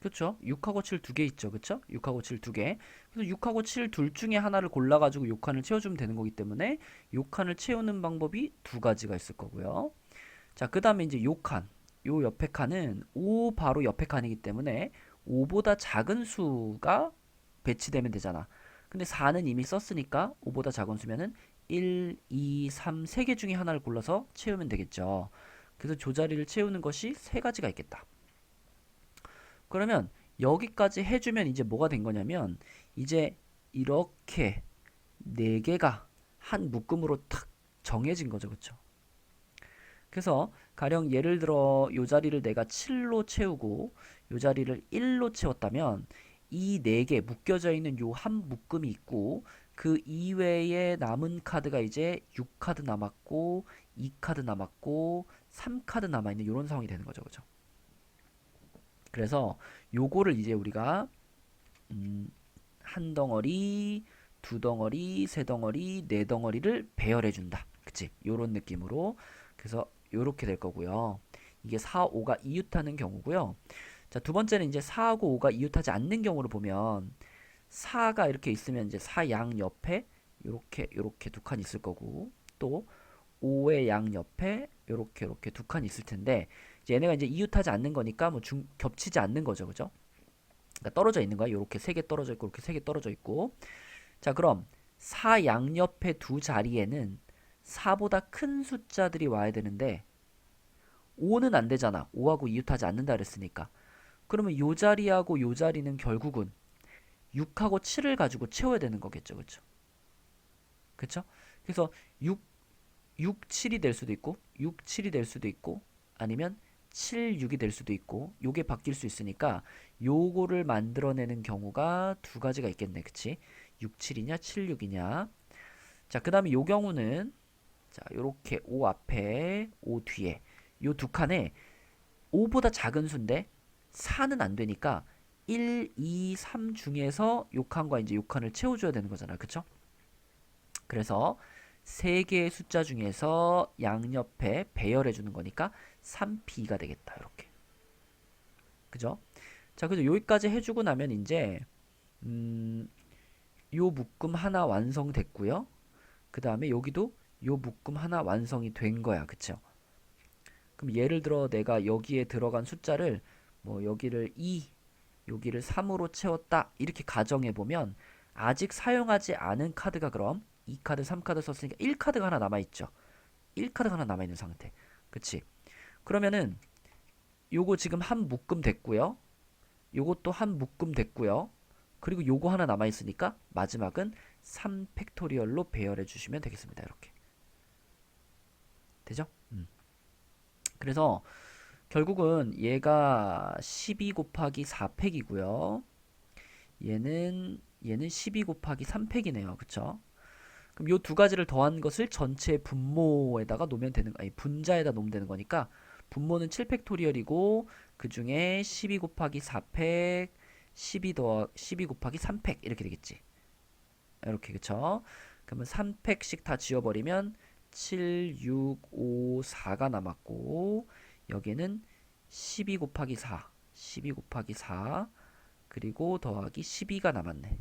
그쵸? 6하고 7 두 개 있죠. 그쵸? 6하고 7 두 개. 그래서 6하고 7 둘 중에 하나를 골라가지고 요 칸을 채워주면 되는 거기 때문에 요 칸을 채우는 방법이 두 가지가 있을 거고요. 자, 그 다음에 이제 요 칸. 요 옆에 칸은 5 바로 옆에 칸이기 때문에 5보다 작은 수가 배치되면 되잖아. 근데 4는 이미 썼으니까 5보다 작은 수면은 1, 2, 3, 3개 중에 하나를 골라서 채우면 되겠죠. 그래서 조 자리를 채우는 것이 세 가지가 있겠다. 그러면 여기까지 해주면 이제 뭐가 된 거냐면 이제 이렇게 네 개가 한 묶음으로 탁 정해진 거죠. 그쵸? 그래서 가령 예를 들어 요 자리를 내가 7로 채우고 요 자리를 1로 채웠다면 이 네 개 묶여져 있는 요 한 묶음이 있고 그 이외에 남은 카드가 이제 6카드 남았고 2카드 남았고 3카드 남아있는 이런 상황이 되는 거죠. 그죠? 그래서 요거를 이제 우리가 한 덩어리, 두 덩어리, 세 덩어리, 네 덩어리를 배열해 준다. 그치? 요런 느낌으로. 그래서 요렇게 될 거고요. 이게 4, 5가 이웃하는 경우고요. 자, 두 번째는 이제 4하고 5가 이웃하지 않는 경우를 보면 4가 이렇게 있으면 이제 4 양 옆에 요렇게 두 칸 있을 거고 또 5의 양 옆에 요렇게 두 칸 있을 텐데 이제 얘네가 이제 이웃하지 않는 거니까 뭐 겹치지 않는 거죠. 그죠? 그러니까 떨어져 있는 거야. 요렇게 세 개 떨어져 있고 이렇게 세 개 떨어져 있고. 자, 그럼 4 양옆의 두 자리에는 4보다 큰 숫자들이 와야 되는데 5는 안 되잖아. 5하고 이웃하지 않는다 그랬으니까. 그러면 요 자리하고 요 자리는 결국은 6하고 7을 가지고 채워야 되는 거겠죠. 그쵸? 그쵸? 그래서 6, 6, 7이 될 수도 있고 6, 7이 될 수도 있고 아니면 7, 6이 될 수도 있고 요게 바뀔 수 있으니까 요거를 만들어내는 경우가 두 가지가 있겠네. 그치? 6, 7이냐 7, 6이냐. 자, 그 다음에 요 경우는 자, 요렇게 5 앞에 5 뒤에 요 두 칸에 5보다 작은 수인데 4는 안 되니까 1, 2, 3 중에서 요 칸과 이제 요 칸을 채워줘야 되는 거잖아. 그쵸? 그래서 세 개의 숫자 중에서 양옆에 배열해 주는 거니까 3P가 되겠다. 이렇게. 그죠? 자, 그래서 여기까지 해주고 나면 이제 요 묶음 하나 완성됐고요. 그 다음에 여기도 요 묶음 하나 완성이 된 거야. 그쵸? 그럼 예를 들어 내가 여기에 들어간 숫자를 뭐 여기를 2, 여기를 3으로 채웠다. 이렇게 가정해 보면 아직 사용하지 않은 카드가 그럼 2카드, 3카드 썼으니까 1카드가 하나 남아있죠. 1카드가 하나 남아있는 상태. 그치? 그러면은 요거 지금 한 묶음 됐고요. 요것도 한 묶음 됐고요. 그리고 요거 하나 남아있으니까 마지막은 3팩토리얼로 배열해 주시면 되겠습니다. 이렇게. 되죠? 그래서 결국은 얘가 12 곱하기 4팩이고요. 얘는 12 곱하기 3팩이네요. 그쵸? 그럼 요 두 가지를 더한 것을 전체 분모에다가 놓으면 되는 아니 분자에다 놓으면 되는 거니까 분모는 7팩토리얼이고 그 중에 12 곱하기 4팩 12 곱하기 3팩 이렇게 되겠지. 이렇게 그쵸? 그러면 3팩씩 다 지워버리면 7, 6, 5, 4가 남았고 여기는 12 곱하기 4 12 곱하기 4 그리고 더하기 12가 남았네.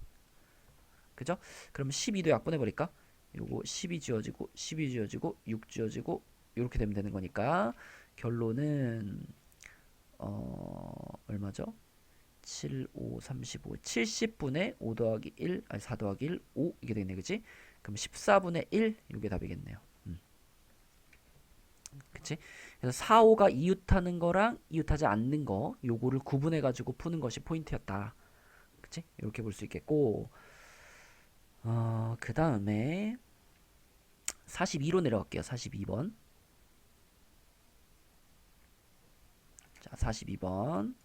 그죠? 그럼 12도 약분해버릴까? 요거 12 지워지고 12 지워지고 6 지워지고 이렇게 되면 되는 거니까 결론은 얼마죠? 7, 5, 35 70분의 5 더하기 1 아니 4 더하기 1 5 이게 되겠네. 그치? 그럼 14분의 1 이게 답이겠네요. 그치? 그래서 4, 5가 이웃하는 거랑 이웃하지 않는 거 요거를 구분해 가지고 푸는 것이 포인트였다. 그치? 이렇게 볼 수 있겠고 그 다음에 42로 내려갈게요. 42번. 자, 42번.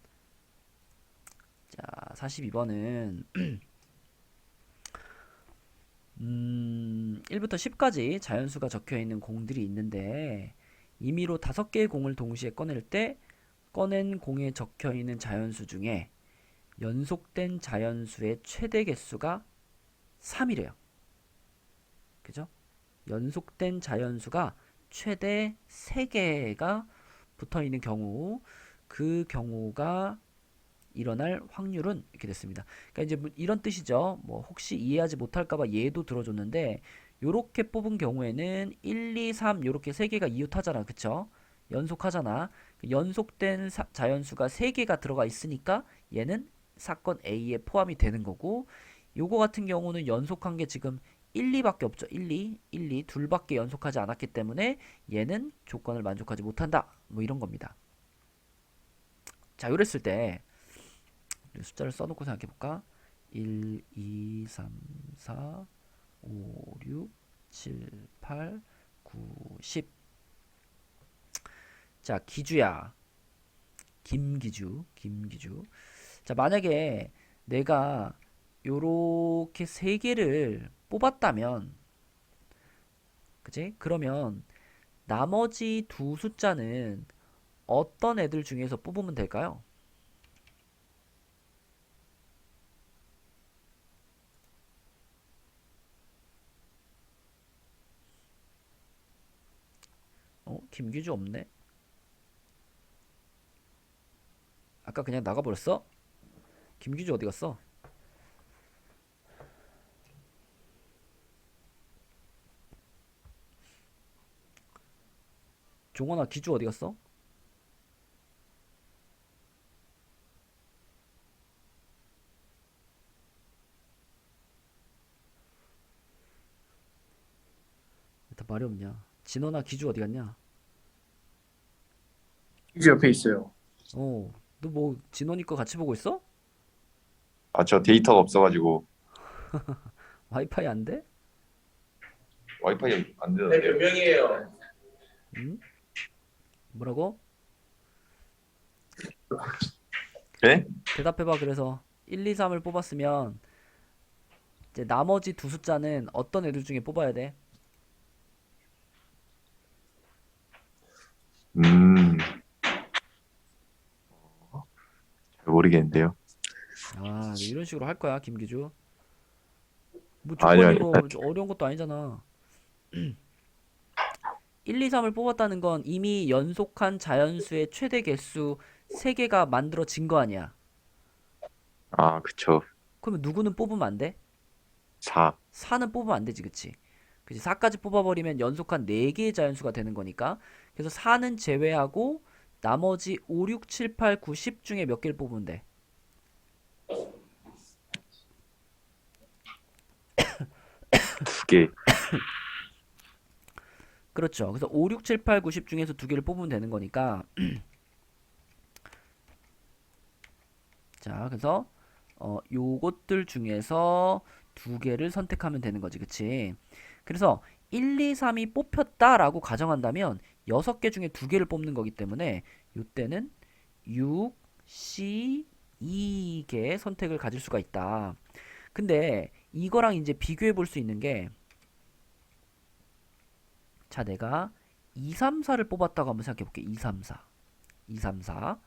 자, 42번은 1부터 10까지 자연수가 적혀 있는 공들이 있는데 임의로 5개의 공을 동시에 꺼낼 때 꺼낸 공에 적혀 있는 자연수 중에 연속된 자연수의 최대 개수가 3이래요. 그죠? 연속된 자연수가 최대 3개가 붙어 있는 경우 그 경우가 일어날 확률은 이렇게 됐습니다. 그러니까 이제 뭐 이런 뜻이죠. 뭐 혹시 이해하지 못할까봐 예도 들어줬는데 요렇게 뽑은 경우에는 1, 2, 3 요렇게 3개가 이웃하잖아. 그쵸? 연속하잖아. 연속된 자연수가 3개가 들어가 있으니까 얘는 사건 A에 포함이 되는 거고 요거 같은 경우는 연속한 게 지금 1, 2밖에 없죠. 1, 2 둘밖에 연속하지 않았기 때문에 얘는 조건을 만족하지 못한다. 뭐 이런 겁니다. 자, 이랬을 때 숫자를 써놓고 생각해볼까? 1, 2, 3, 4, 5, 6, 7, 8, 9, 10. 자, 기주야. 김기주. 자, 만약에 내가 요렇게 3개를 뽑았다면, 그치? 그러면 나머지 두 숫자는 어떤 애들 중에서 뽑으면 될까요? 김규주 없네. 아까 그냥 나가버렸어? 김규주 어디 갔어? 종원아, 기주 어디 갔어? 다 말이 없냐? 진원아, 기주 어디 갔냐? 퀴즈 옆에 있어요. 너 뭐 진원이 거 같이 보고 있어? 아, 저 데이터가 없어가지고 와이파이 안 돼? 와이파이 안 네, 몇 되던데요? 명이에요? 음? 뭐라고? 네? 대답해봐. 그래서 1, 2, 3을 뽑았으면 이제 나머지 두 숫자는 어떤 애들 중에 뽑아야 돼? 잘 모르겠는데요. 아, 너 이런 식으로 할 거야, 김기주? 뭐 아니요, 조건이 아니요. 뭐 어려운 것도 아니잖아. 1, 2, 3을 뽑았다는 건 이미 연속한 자연수의 최대 개수 3개가 만들어진 거 아니야. 아, 그쵸. 그러면 누구는 뽑으면 안 돼? 4. 4는 뽑으면 안 되지, 그치? 그치? 4까지 뽑아버리면 연속한 4개의 자연수가 되는 거니까. 그래서 4는 제외하고 나머지 5, 6, 7, 8, 9, 10 중에 몇 개를 뽑으면 돼? 2개. 그렇죠. 그래서 5, 6, 7, 8, 9, 10 중에서 2개를 뽑으면 되는 거니까. 자, 그래서 요것들 중에서 2개를 선택하면 되는 거지, 그치? 그래서 1, 2, 3이 뽑혔다라고 가정한다면 6개 중에 2개를 뽑는 거기 때문에 요때는 6, C, 2개의 선택을 가질 수가 있다. 근데 이거랑 이제 비교해 볼 수 있는 게, 자, 내가 2, 3, 4를 뽑았다고 한번 생각해 볼게. 2, 3, 4. 2, 3, 4.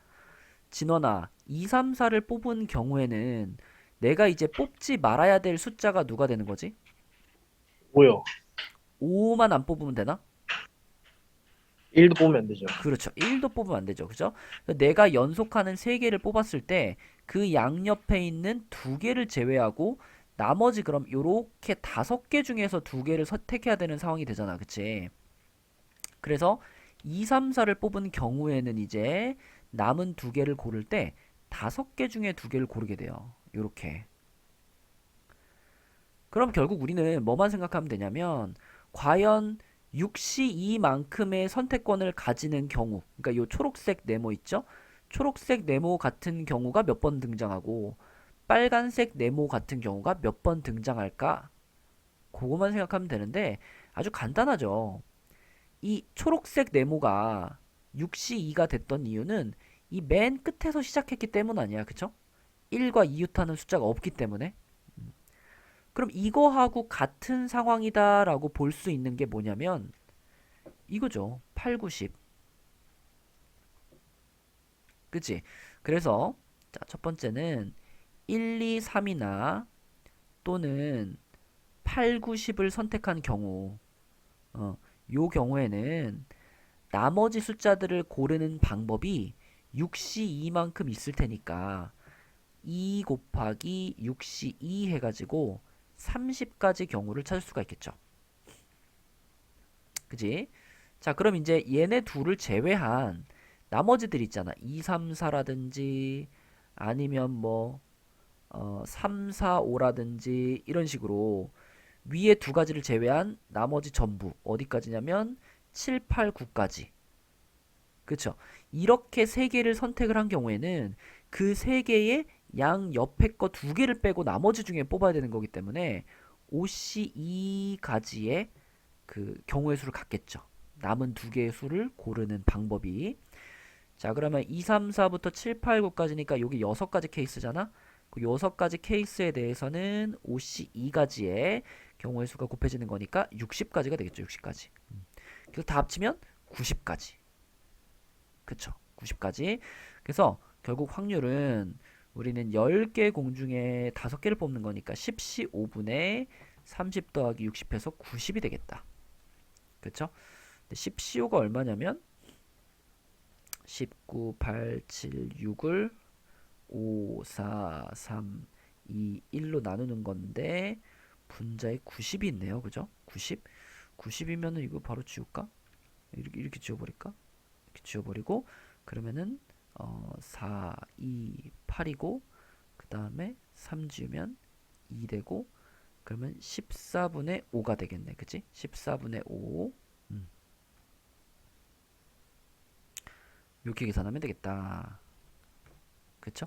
진원아, 2, 3, 4를 뽑은 경우에는 내가 이제 뽑지 말아야 될 숫자가 누가 되는 거지? 뭐요? 5만 안 뽑으면 되나? 1도 보면 안 되죠. 그렇죠. 1도 뽑으면 안 되죠. 그죠? 내가 연속하는 3개를 뽑았을 때 그 양옆에 있는 2개를 제외하고 나머지 그럼 요렇게 5개 중에서 2개를 선택해야 되는 상황이 되잖아. 그치? 그래서 2, 3, 4를 뽑은 경우에는 이제 남은 2개를 고를 때 5개 중에 2개를 고르게 돼요. 요렇게. 그럼 결국 우리는 뭐만 생각하면 되냐면 과연 6시2만큼의 선택권을 가지는 경우, 그러니까 요 초록색 네모 있죠? 초록색 네모 같은 경우가 몇 번 등장하고 빨간색 네모 같은 경우가 몇 번 등장할까? 그거만 생각하면 되는데 아주 간단하죠. 이 초록색 네모가 6시2가 됐던 이유는 이 맨 끝에서 시작했기 때문 아니야, 그쵸? 1과 이웃하는 숫자가 없기 때문에. 그럼 이거하고 같은 상황이다라고 볼 수 있는 게 뭐냐면 이거죠. 8, 9, 10. 그치? 그래서 자, 첫 번째는 1, 2, 3이나 또는 8, 9, 10을 선택한 경우 요 경우에는 나머지 숫자들을 고르는 방법이 6시2만큼 있을 테니까 2 곱하기 6시2 해가지고 30가지 경우를 찾을 수가 있겠죠. 그지? 자, 그럼 이제 얘네 둘을 제외한 나머지들 있잖아. 2, 3, 4라든지 아니면 뭐 3, 4, 5라든지 이런 식으로 위에 두 가지를 제외한 나머지 전부 어디까지냐면 7, 8, 9까지. 그쵸? 이렇게 세 개를 선택을 한 경우에는 그 세 개의 양 옆에 거 두 개를 빼고 나머지 중에 뽑아야 되는 거기 때문에 OC 2가지의 그 경우의 수를 갖겠죠. 남은 두 개의 수를 고르는 방법이. 자, 그러면 2, 3, 4부터 7, 8, 9까지니까 여기 6가지 케이스잖아. 그 6가지 케이스에 대해서는 OC 2가지의 경우의 수가 곱해지는 거니까 60가지가 되겠죠. 60가지. 그래서 다 합치면 90가지. 그쵸? 90가지. 그래서 결국 확률은 우리는 10개 공 중에 5개를 뽑는 거니까 10시 5분에 30 더하기 60 해서 90이 되겠다. 그쵸? 10시오가 얼마냐면 19, 8, 7, 6을 5, 4, 3, 2, 1로 나누는 건데 분자에 90이 있네요. 그죠? 90? 90이면은 이거 바로 지울까? 이렇게 지워버릴까? 이렇게 지워버리고 그러면은 4, 2, 8이고 그 다음에 3 지우면 2 되고 그러면 14분의 5가 되겠네. 그치? 14분의 5 이렇게 계산하면 되겠다. 그쵸?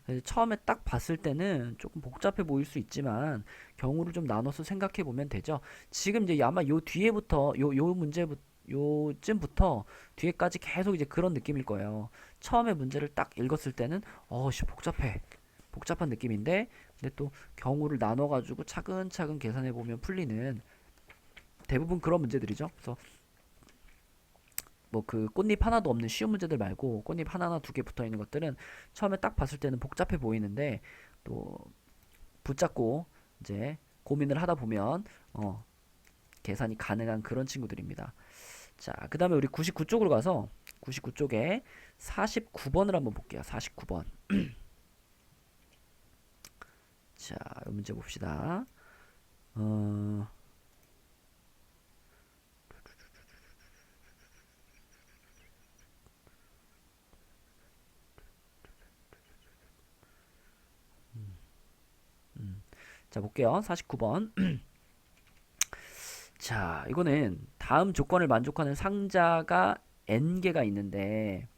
그래서 처음에 딱 봤을 때는 조금 복잡해 보일 수 있지만 경우를 좀 나눠서 생각해 보면 되죠. 지금 이제 아마 요 뒤에부터 요 문제부터 요쯤부터 뒤에까지 계속 이제 그런 느낌일 거예요. 처음에 문제를 딱 읽었을 때는 씨 복잡해. 복잡한 느낌인데 근데 또 경우를 나눠 가지고 차근차근 계산해 보면 풀리는 대부분 그런 문제들이죠. 그래서 뭐 그 꽃잎 하나도 없는 쉬운 문제들 말고 꽃잎 하나나 두 개 붙어 있는 것들은 처음에 딱 봤을 때는 복잡해 보이는데 또 붙잡고 이제 고민을 하다 보면 계산이 가능한 그런 친구들입니다. 자, 그 다음에 우리 99쪽으로 가서 99쪽에 49번을 한번 볼게요. 49번. 자, 이 문제 봅시다. 자, 볼게요. 49번. 자, 이거는 다음 조건을 만족하는 상자가 n개가 있는데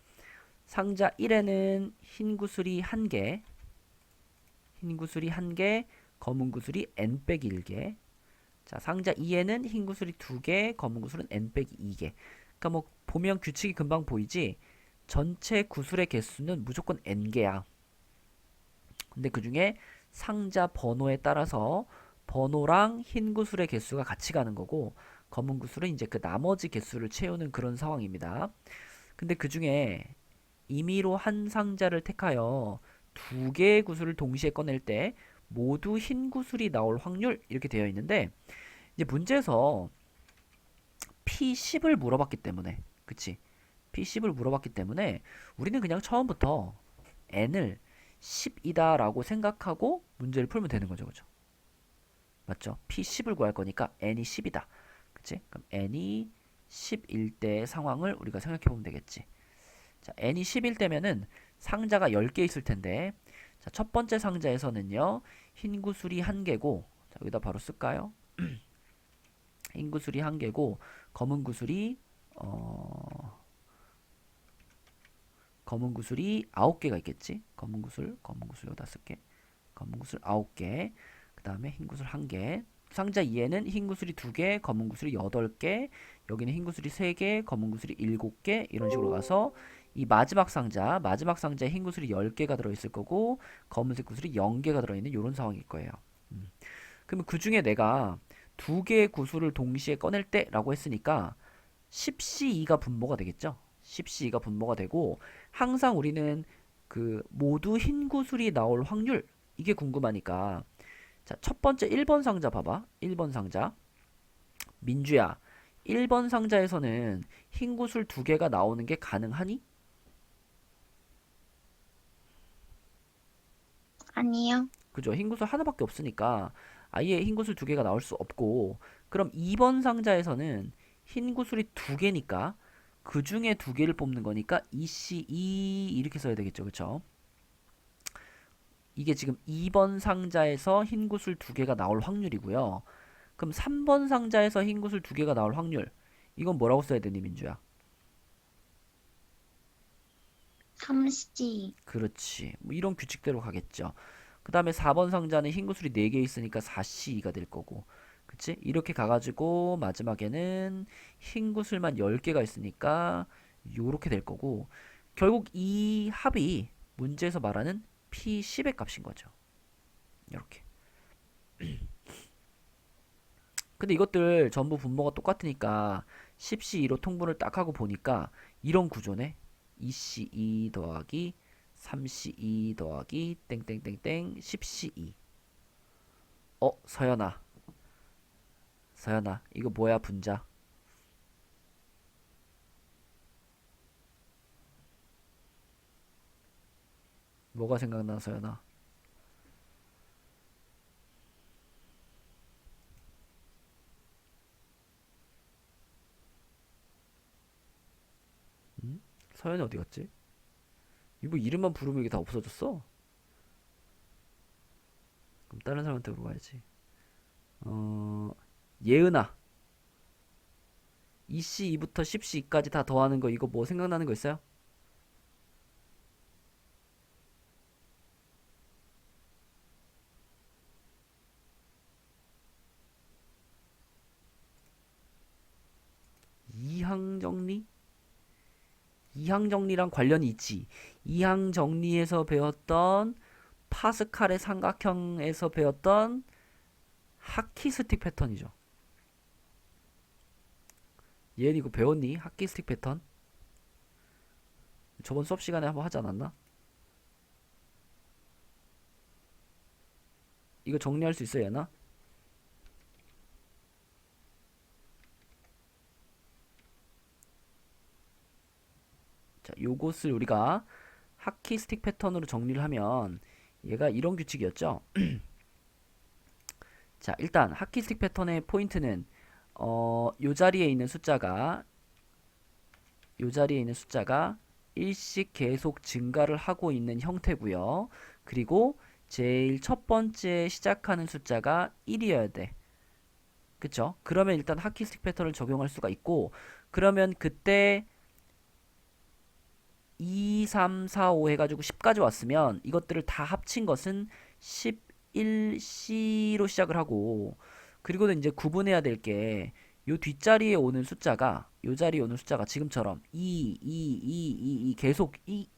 상자 1에는 흰 구슬이 1개, 흰 구슬이 1개, 검은 구슬이 n-1개. 자, 상자 2에는 흰 구슬이 2개, 검은 구슬은 n-2개. 그러니까 뭐 보면 규칙이 금방 보이지? 전체 구슬의 개수는 무조건 n개야. 근데 그 중에 상자 번호에 따라서 번호랑 흰 구슬의 개수가 같이 가는 거고 검은 구슬은 이제 그 나머지 개수를 채우는 그런 상황입니다. 근데 그 중에 임의로 한 상자를 택하여 두 개의 구슬을 동시에 꺼낼 때 모두 흰 구슬이 나올 확률 이렇게 되어 있는데 이제 문제에서 P10을 물어봤기 때문에 그치? P10을 물어봤기 때문에 우리는 그냥 처음부터 N을 10이다 라고 생각하고 문제를 풀면 되는 거죠. 그죠? 맞죠? P10을 구할 거니까 N이 10이다. 그치? 그럼 N이 10일 때의 상황을 우리가 생각해 보면 되겠지. 자, N이 10일 때면은 상자가 10개 있을 텐데 자, 첫 번째 상자에서는요. 흰 구슬이 1개고 자, 여기다 바로 쓸까요? 흰 구슬이 1개고 검은 구슬이 9개가 있겠지? 검은 구슬 여기다 쓸게. 검은 구슬 9개. 그 다음에 흰 구슬 1개. 상자 2에는 흰 구슬이 2개, 검은 구슬이 8개, 여기는 흰 구슬이 3개, 검은 구슬이 7개, 이런 식으로 가서 이 마지막 상자에 흰 구슬이 10개가 들어있을 거고, 검은색 구슬이 0개가 들어있는 이런 상황일 거예요. 그러면 그 중에 내가 2개의 구슬을 동시에 꺼낼 때 라고 했으니까 10C2가 분모가 되겠죠? 10C2가 분모가 되고, 항상 우리는 그 모두 흰 구슬이 나올 확률, 이게 궁금하니까 자, 첫 번째 1번 상자 봐봐. 1번 상자. 민주야, 1번 상자에서는 흰 구슬 2개가 나오는 게 가능하니? 아니요. 그죠? 흰 구슬 하나밖에 없으니까 아예 흰 구슬 2개가 나올 수 없고, 그럼 2번 상자에서는 흰 구슬이 2개니까 그 중에 2개를 뽑는 거니까 2C2 이렇게 써야 되겠죠. 그쵸? 이게 지금 2번 상자에서 흰 구슬 2개가 나올 확률이고요. 그럼 3번 상자에서 흰 구슬 2개가 나올 확률. 이건 뭐라고 써야 되니, 민주야? 3C. 그렇지. 뭐 이런 규칙대로 가겠죠. 그 다음에 4번 상자는 흰 구슬이 4개 있으니까 4C2가 될 거고. 그치? 이렇게 가가지고 마지막에는 흰 구슬만 10개가 있으니까 요렇게 될 거고. 결국 이 합이 문제에서 말하는 P10의 값인 거죠. 이렇게. 근데 이것들 전부 분모가 똑같으니까 10C2로 통분을 딱 하고 보니까 이런 구조네. 2C2 더하기 3C2 더하기 땡땡땡땡 10C2. 서연아. 서연아, 이거 뭐야, 분자? 뭐가 생각나, 서연아? 서연이 어디 갔지? 이거 이름만 부르면 이게 다 없어졌어? 그럼 다른 사람한테 물어봐야지. 예은아. 2C2부터 10C2까지 다 더하는 거 이거 뭐 생각나는 거 있어요? 이항 정리랑 관련이 있지. 이항 정리에서 배웠던 파스칼의 삼각형에서 배웠던 하키스틱 패턴이죠. 얘는 이거 배웠니? 하키스틱 패턴? 저번 수업 시간에 한번 하지 않았나? 이거 정리할 수 있어 얘나? 자, 요것을 우리가 하키스틱 패턴으로 정리를 하면 얘가 이런 규칙이었죠. 자, 일단 하키스틱 패턴의 포인트는 요 자리에 있는 숫자가 일씩 계속 증가를 하고 있는 형태고요. 그리고 제일 첫 번째 시작하는 숫자가 1이어야 돼. 그쵸? 그러면 일단 하키스틱 패턴을 적용할 수가 있고, 그러면 그때 2, 3, 4, 5 해가지고 10까지 왔으면 이것들을 다 합친 것은 11C로 시작을 하고, 그리고는 이제 구분해야 될 게 요 뒷자리에 오는 숫자가 요 자리에 오는 숫자가 지금처럼 2 계속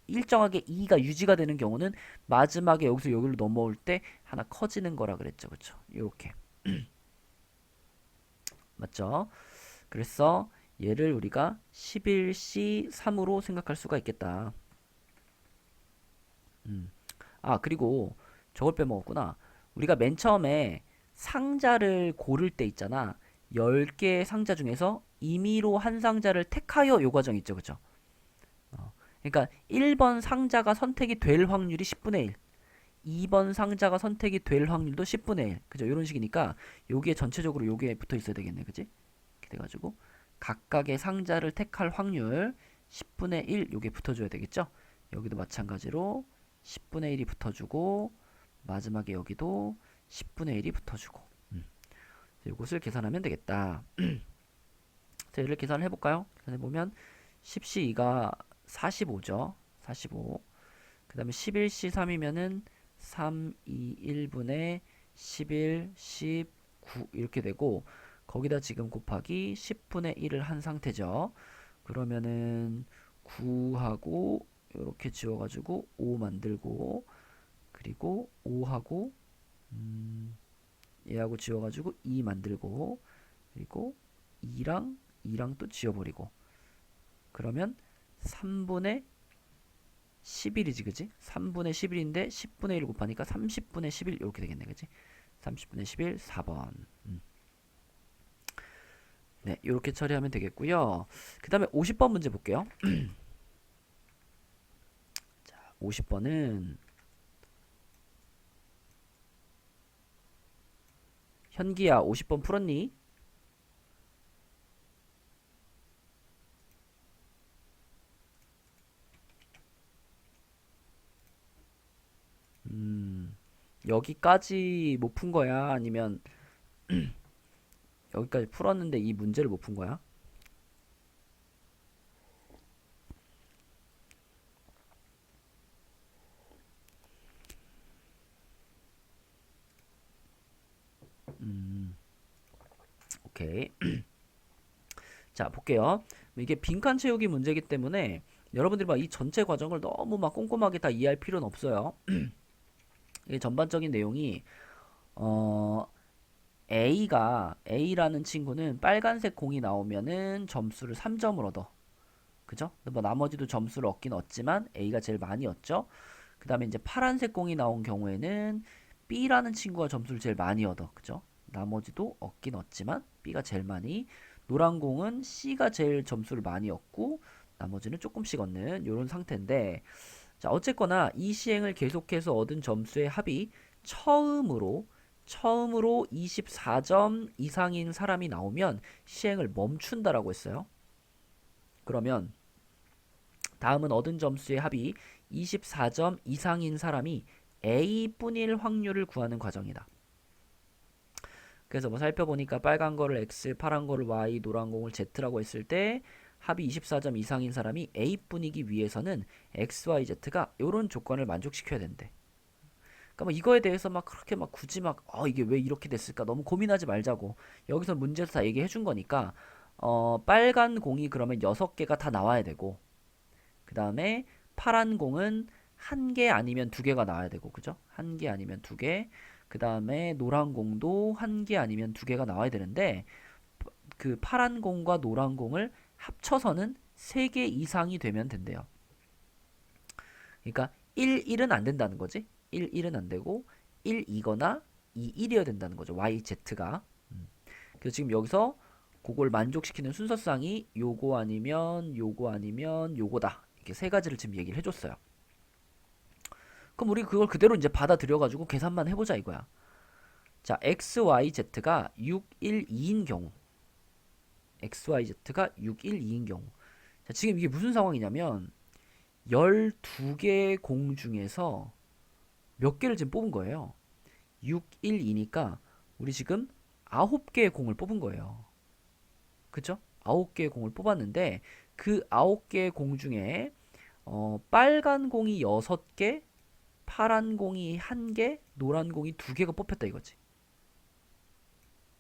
일정하게 2가 유지가 되는 경우는 마지막에 여기서 여기로 넘어올 때 하나 커지는 거라 그랬죠. 그쵸? 요렇게 맞죠? 그래서 얘를 우리가 11C3으로 생각할 수가 있겠다. 아, 그리고 저걸 빼먹었구나. 우리가 맨 처음에 상자를 고를 때 있잖아. 10개의 상자 중에서 임의로 한 상자를 택하여 요 과정 있죠. 그죠? 그러니까 1번 상자가 선택이 될 확률이 10분의 1. 2번 상자가 선택이 될 확률도 10분의 1. 그죠? 이런 식이니까 여기에 전체적으로 요게 붙어 있어야 되겠네. 그지? 이렇게 돼가지고 각각의 상자를 택할 확률 10분의 1 요게 붙어줘야 되겠죠? 여기도 마찬가지로 10분의 1이 붙어주고 마지막에 여기도 10분의 1이 붙어주고 이것을 계산하면 되겠다. 자, 얘를 계산을 해볼까요? 계산해보면 10C2가 45죠. 45. 그 다음에 11C3이면은 3, 2, 1분의 11, 19 이렇게 되고 거기다 지금 곱하기 10분의 1을 한 상태죠. 그러면은 9하고 이렇게 지워가지고 5 만들고 그리고 5하고 얘하고 지워가지고 2 만들고 그리고 2랑 또 지워버리고 그러면 3분의 11이지 그지? 3분의 11인데 10분의 1 곱하니까 30분의 11 이렇게 되겠네 그지? 30분의 11 4번 네 이렇게 처리하면 되겠고요. 그 다음에 50번 문제 볼게요. 자 50번은 현기야 50번 풀었니? 여기까지 못 푼 거야? 아니면 여기까지 풀었는데 이 문제를 못 푼 거야? 오케이. 자, 볼게요. 이게 빈칸 채우기 문제이기 때문에 여러분들이 막 이 전체 과정을 너무 막 꼼꼼하게 다 이해할 필요는 없어요. 이게 전반적인 내용이 A라는 친구는 빨간색 공이 나오면은 점수를 3점을 얻어. 그죠? 뭐 나머지도 점수를 얻긴 얻지만 A가 제일 많이 얻죠. 그 다음에 이제 파란색 공이 나온 경우에는 B라는 친구가 점수를 제일 많이 얻어. 그죠? 나머지도 얻긴 얻지만 B가 제일 많이. 노란 공은 C가 제일 점수를 많이 얻고 나머지는 조금씩 얻는 이런 상태인데 자 어쨌거나 이 시행을 계속해서 얻은 점수의 합이 처음으로 24점 이상인 사람이 나오면 시행을 멈춘다라고 했어요. 그러면 다음은 얻은 점수의 합이 24점 이상인 사람이 A뿐일 확률을 구하는 과정이다. 그래서 뭐 살펴보니까 빨간 거를 X, 파란 거를 Y, 노란 공을 Z라고 했을 때 합이 24점 이상인 사람이 A뿐이기 위해서는 X, Y, Z가 이런 조건을 만족시켜야 된대. 그러니까 뭐 이거에 대해서 막 그렇게 막 굳이 막 이게 왜 이렇게 됐을까 너무 고민하지 말자고. 여기서 문제에서 다 얘기해 준 거니까 빨간 공이 그러면 6개가 다 나와야 되고 그 다음에 파란 공은 한 개 아니면 두 개가 나와야 되고, 그죠? 한 개 아니면 두 개. 그 다음에 노란 공도 한 개 아니면 두 개가 나와야 되는데, 그 파란 공과 노란 공을 합쳐서는 세 개 이상이 되면 된대요. 그러니까 1, 1은 안 된다는 거지. 1, 1은 안 되고 1, 2거나 2, 1이어야 된다는 거죠. YZ가. 그래서 지금 여기서 그걸 만족시키는 순서상이 요거 아니면 요거 아니면 요거다. 이렇게 세 가지를 지금 얘기를 해줬어요. 그럼 우리 그걸 그대로 이제 받아들여가지고 계산만 해보자 이거야. 자, XYZ가 6, 1, 2인 경우. XYZ가 6, 1, 2인 경우. 자, 지금 이게 무슨 상황이냐면 12개 공 중에서 몇 개를 지금 뽑은 거예요. 6, 1, 2니까 우리 지금 9개의 공을 뽑은 거예요. 그쵸? 9개의 공을 뽑았는데 그 9개의 공 중에 빨간 공이 6개, 파란 공이 1개, 노란 공이 2개가 뽑혔다 이거지.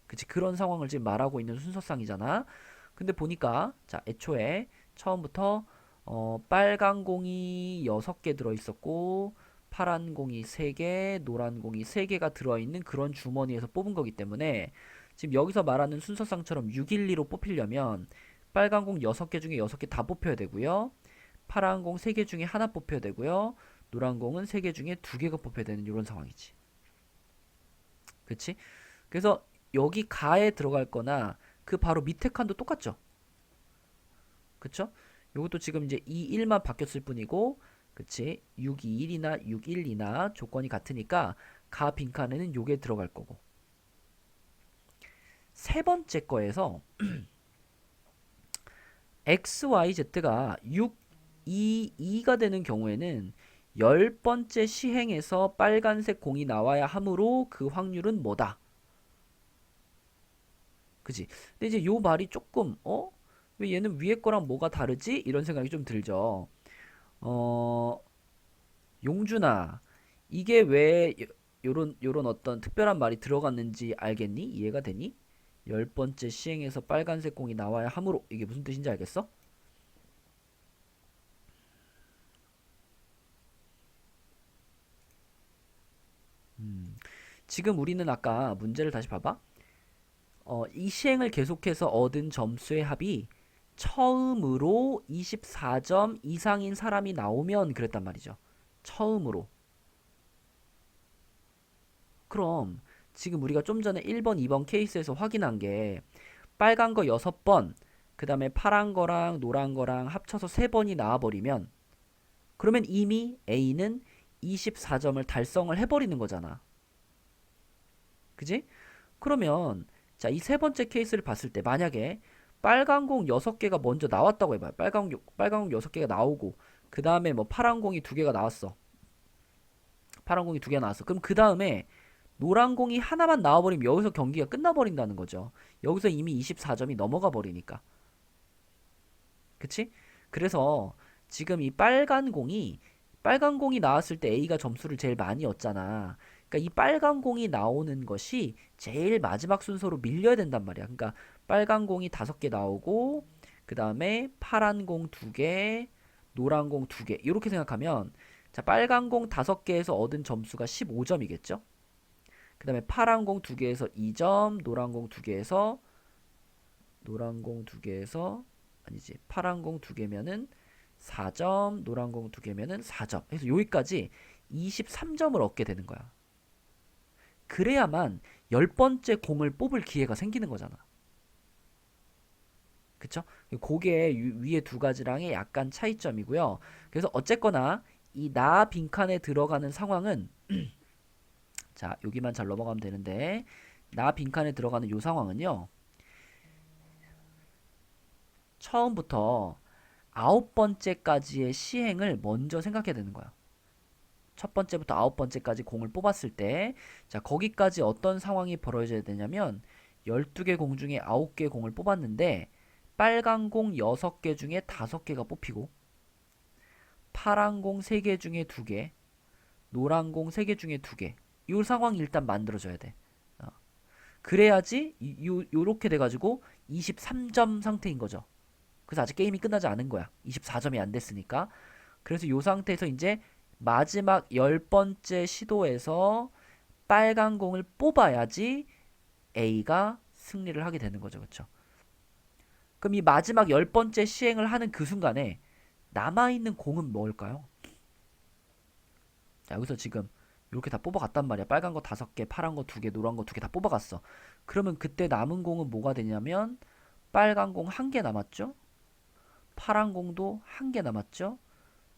그치? 그런 상황을 지금 말하고 있는 순서상이잖아. 근데 보니까 자, 애초에 처음부터 빨간 공이 6개 들어있었고 파란 공이 3개, 노란 공이 3개가 들어있는 그런 주머니에서 뽑은 거기 때문에 지금 여기서 말하는 순서상처럼 612로 뽑히려면 빨간 공 6개 중에 6개 다 뽑혀야 되고요. 파란 공 3개 중에 하나 뽑혀야 되고요. 노란 공은 3개 중에 2개가 뽑혀야 되는 이런 상황이지. 그치? 그래서 여기 가에 들어갈 거나 그 바로 밑에 칸도 똑같죠? 그쵸? 요것도 지금 이제 2, 1만 바뀌었을 뿐이고, 그치? 6, 2, 1이나 6, 1, 2나 조건이 같으니까 가 빈칸에는 요게 들어갈 거고. 세 번째 거에서 XYZ가 6, 2, 2가 되는 경우에는 10번째 시행에서 빨간색 공이 나와야 하므로 그 확률은 뭐다? 그치? 근데 이제 요 말이 조금 왜 얘는 위에 거랑 뭐가 다르지? 이런 생각이 좀 들죠. 용준아, 이게 왜 요런 어떤 특별한 말이 들어갔는지 알겠니? 이해가 되니? 10번째 시행에서 빨간색 공이 나와야 하므로 이게 무슨 뜻인지 알겠어? 지금 우리는 아까 문제를 다시 봐봐. 이 시행을 계속해서 얻은 점수의 합이 처음으로 24점 이상인 사람이 나오면 그랬단 말이죠. 처음으로. 그럼 지금 우리가 좀 전에 1번, 2번 케이스에서 확인한 게 빨간 거 6번, 그 다음에 파란 거랑 노란 거랑 합쳐서 3번이 나와버리면 그러면 이미 A는 24점을 달성을 해버리는 거잖아. 그지? 그러면 자, 이 세 번째 케이스를 봤을 때 만약에 빨간 공 6개가 먼저 나왔다고 해봐요. 빨간 공 6개가 나오고 그 다음에 뭐 파란 공이 2개가 나왔어. 파란 공이 2개가 나왔어. 그럼 그 다음에 노란 공이 하나만 나와버리면 여기서 경기가 끝나버린다는 거죠. 여기서 이미 24점이 넘어가 버리니까. 그치? 그래서 지금 이 빨간 공이 나왔을 때 A가 점수를 제일 많이 얻잖아. 그러니까 이 빨간 공이 나오는 것이 제일 마지막 순서로 밀려야 된단 말이야. 그러니까 빨간 공이 5개 나오고 그 다음에 파란 공 2개, 노란 공 2개 이렇게 생각하면 자, 빨간 공 5개에서 얻은 점수가 15점이겠죠? 그 다음에 파란 공 2개에서 2점, 노란 공 2개에서 아니지, 파란 공 2개면은 4점, 노란 공 2개면은 4점. 그래서 여기까지 23점을 얻게 되는 거야. 그래야만 10번째 공을 뽑을 기회가 생기는 거잖아. 그쵸? 그게 위에 두 가지랑의 약간 차이점이고요. 그래서 어쨌거나 이 나 빈칸에 들어가는 상황은 자, 여기만 잘 넘어가면 되는데 나 빈칸에 들어가는 요 상황은요. 처음부터 9번째까지의 시행을 먼저 생각해야 되는 거야. 첫 번째부터 9번째까지 공을 뽑았을 때 자, 거기까지 어떤 상황이 벌어져야 되냐면 12개 공 중에 9개 공을 뽑았는데 빨간 공 6개 중에 5개가 뽑히고 파란 공 3개 중에 2개, 노란 공 3개 중에 2개. 이 상황이 일단 만들어져야 돼. 그래야지 요렇게 돼가지고 23점 상태인 거죠. 그래서 아직 게임이 끝나지 않은 거야. 24점이 안 됐으니까. 그래서 이 상태에서 이제 마지막 10번째 시도에서 빨간 공을 뽑아야지 A가 승리를 하게 되는 거죠. 그쵸? 그럼 이 마지막 10번째 시행을 하는 그 순간에 남아있는 공은 뭘까요? 자, 여기서 지금 이렇게 다 뽑아갔단 말이야. 빨간 거 5개, 파란 거 2개, 노란 거 2개 다 뽑아갔어. 그러면 그때 남은 공은 뭐가 되냐면 빨간 공 1개 남았죠? 파란 공도 1개 남았죠?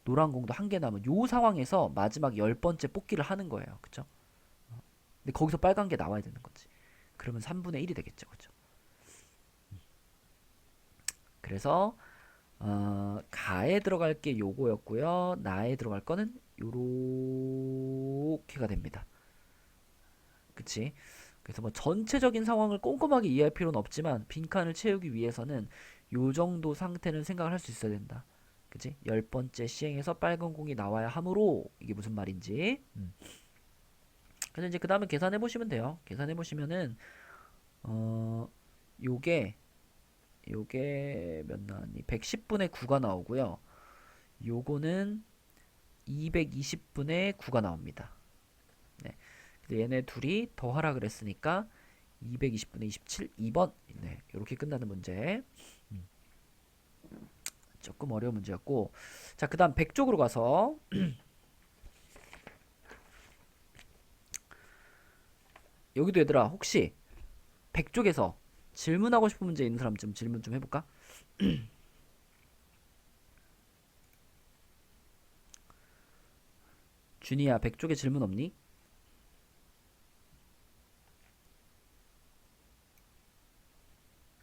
노란 공도 1개 남은 요 상황에서 마지막 10번째 뽑기를 하는 거예요. 그쵸? 근데 거기서 빨간 게 나와야 되는 거지. 그러면 3분의 1이 되겠죠. 그쵸? 그래서 가에 들어갈 게 요거였고요. 나에 들어갈 거는 요렇게가 됩니다. 그치? 그래서 뭐 전체적인 상황을 꼼꼼하게 이해할 필요는 없지만 빈칸을 채우기 위해서는 요 정도 상태는 생각을 할 수 있어야 된다. 그치? 10번째 시행에서 빨간 공이 나와야 하므로 이게 무슨 말인지. 그래서 이제 그 다음에 계산해 보시면 돼요. 계산해 보시면은 요게 몇 나왔니? 110분의 9가 나오고요. 요거는 220분의 9가 나옵니다. 네. 그래서 얘네 둘이 더하라 그랬으니까 220분의 27, 2번. 네. 이렇게 끝나는 문제. 조금 어려운 문제였고. 자, 그 다음 100쪽으로 가서 여기도 얘들아, 혹시 100쪽에서 질문하고 싶은 문제 있는 사람 좀 질문 좀 해볼까? 준이야, 100쪽에 질문 없니?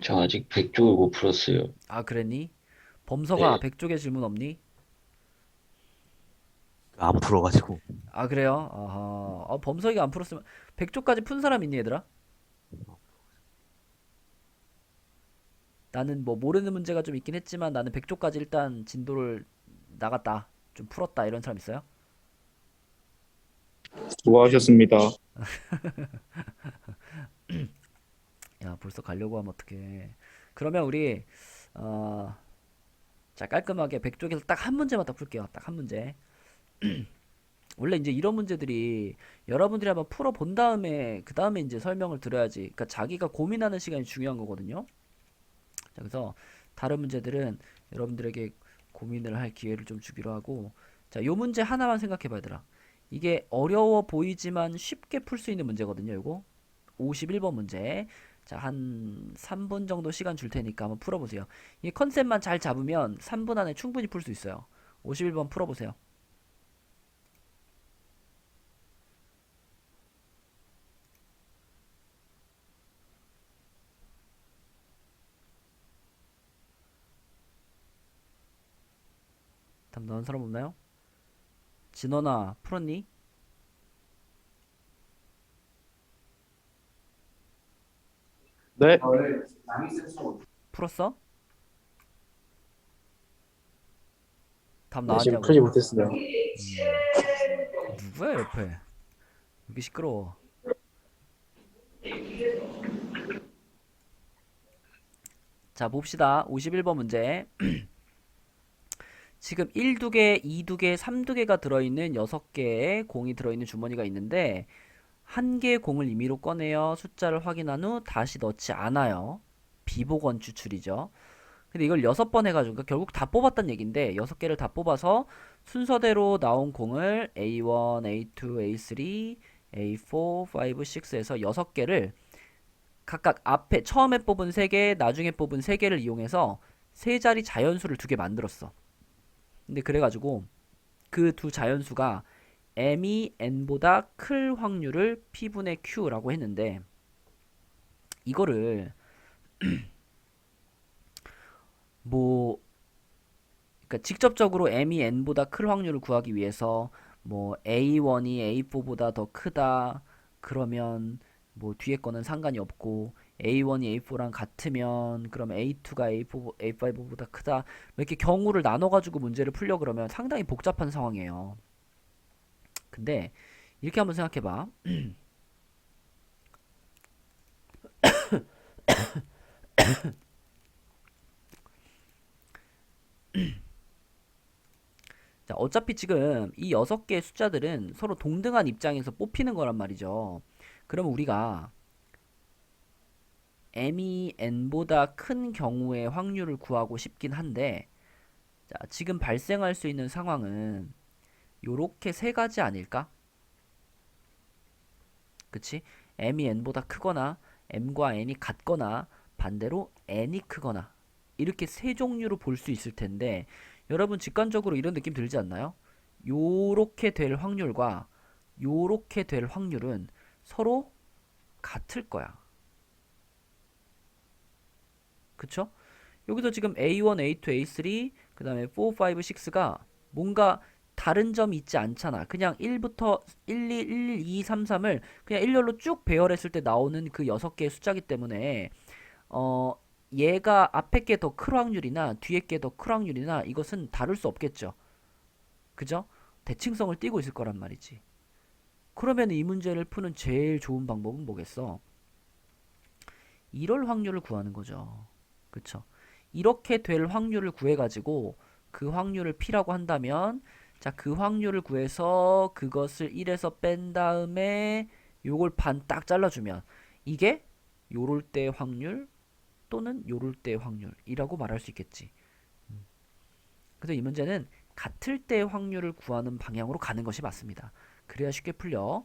저 아직 100쪽을 못 풀었어요. 아, 그랬니? 범서가 네. 100쪽에 질문 없니? 안 풀어가지고. 아, 그래요? 아하. 범서이가 안 풀었으면 100쪽까지 푼 사람 있니, 얘들아? 나는 뭐 모르는 문제가 좀 있긴 했지만 나는 100쪽까지 일단 진도를 나갔다. 좀 풀었다. 이런 사람 있어요? 수고하셨습니다. 야, 벌써 가려고 하면 어떡해. 그러면 우리 자, 깔끔하게 100쪽에서 딱 한 문제만 딱 풀게요. 딱 한 문제. 원래 이제 이런 문제들이 여러분들이 한번 풀어 본 다음에 그 다음에 이제 설명을 들어야지. 그러니까 자기가 고민하는 시간이 중요한 거거든요. 자, 그래서 다른 문제들은 여러분들에게 고민을 할 기회를 좀 주기로 하고, 자, 요 문제 하나만 생각해 봐야 되라. 이게 어려워 보이지만 쉽게 풀 수 있는 문제거든요. 요거 51번 문제. 자, 한 3분 정도 시간 줄 테니까 한번 풀어보세요. 이 컨셉만 잘 잡으면 3분 안에 충분히 풀 수 있어요. 51번 풀어보세요. 답 나온 사람 없나요? 진원아, 풀었니? 네. 풀었어? 답 네, 지금 나왔냐고. 풀지 못했어요. 누구야 옆에? 왜 이렇게 시끄러워? 자, 봅시다. 51번 문제. 지금 1, 2개, 2, 2개, 3, 2개가 들어있는 6개의 공이 들어있는 주머니가 있는데 한 개의 공을 임의로 꺼내어 숫자를 확인한 후 다시 넣지 않아요. 비복원 추출이죠. 근데 이걸 6번 해가지고 그러니까 결국 다 뽑았단 얘긴데 6개를 다 뽑아서 순서대로 나온 공을 A1, A2, A3, A4, 5, 6에서 6개를 각각 앞에 처음에 뽑은 3개, 나중에 뽑은 3개를 이용해서 세 자리 자연수를 2개 만들었어. 근데 그래가지고 그 두 자연수가 m이 n보다 클 확률을 p분의 q라고 했는데 이거를 뭐 그러니까 직접적으로 m이 n보다 클 확률을 구하기 위해서 뭐 a1이 a4보다 더 크다 그러면 뭐 뒤에 거는 상관이 없고 A1이 A4랑 같으면 그럼 A2가 A4, A5보다 크다 뭐 이렇게 경우를 나눠가지고 문제를 풀려 그러면 상당히 복잡한 상황이에요. 근데 이렇게 한번 생각해봐. 자, 어차피 지금 이 6개의 숫자들은 서로 동등한 입장에서 뽑히는 거란 말이죠. 그러면 우리가 m이 n보다 큰 경우의 확률을 구하고 싶긴 한데, 자, 지금 발생할 수 있는 상황은 요렇게 세 가지 아닐까? 그치? m이 n보다 크거나 m과 n이 같거나 반대로 n이 크거나 이렇게 세 종류로 볼 수 있을 텐데, 여러분 직관적으로 이런 느낌 들지 않나요? 요렇게 될 확률과 요렇게 될 확률은 서로 같을 거야. 그쵸? 여기서 지금 A1, A2, A3, 그 다음에 4, 5, 6가 뭔가 다른 점이 있지 않잖아. 그냥 1부터 1, 2, 1, 1, 2, 3, 3을 그냥 일렬로 쭉 배열했을 때 나오는 그 6개의 숫자기 때문에 얘가 앞에 게 더 클 확률이나 뒤에 게 더 클 확률이나 이것은 다룰 수 없겠죠. 그죠? 대칭성을 띠고 있을 거란 말이지. 그러면 이 문제를 푸는 제일 좋은 방법은 뭐겠어? 이럴 확률을 구하는 거죠. 그쵸? 이렇게 될 확률을 구해가지고 그 확률을 P라고 한다면, 자, 그 확률을 구해서 그것을 1에서 뺀 다음에 요걸 반 딱 잘라주면 이게 요럴 때 확률 또는 요럴 때 확률이라고 말할 수 있겠지. 그래서 이 문제는 같을 때 확률을 구하는 방향으로 가는 것이 맞습니다. 그래야 쉽게 풀려.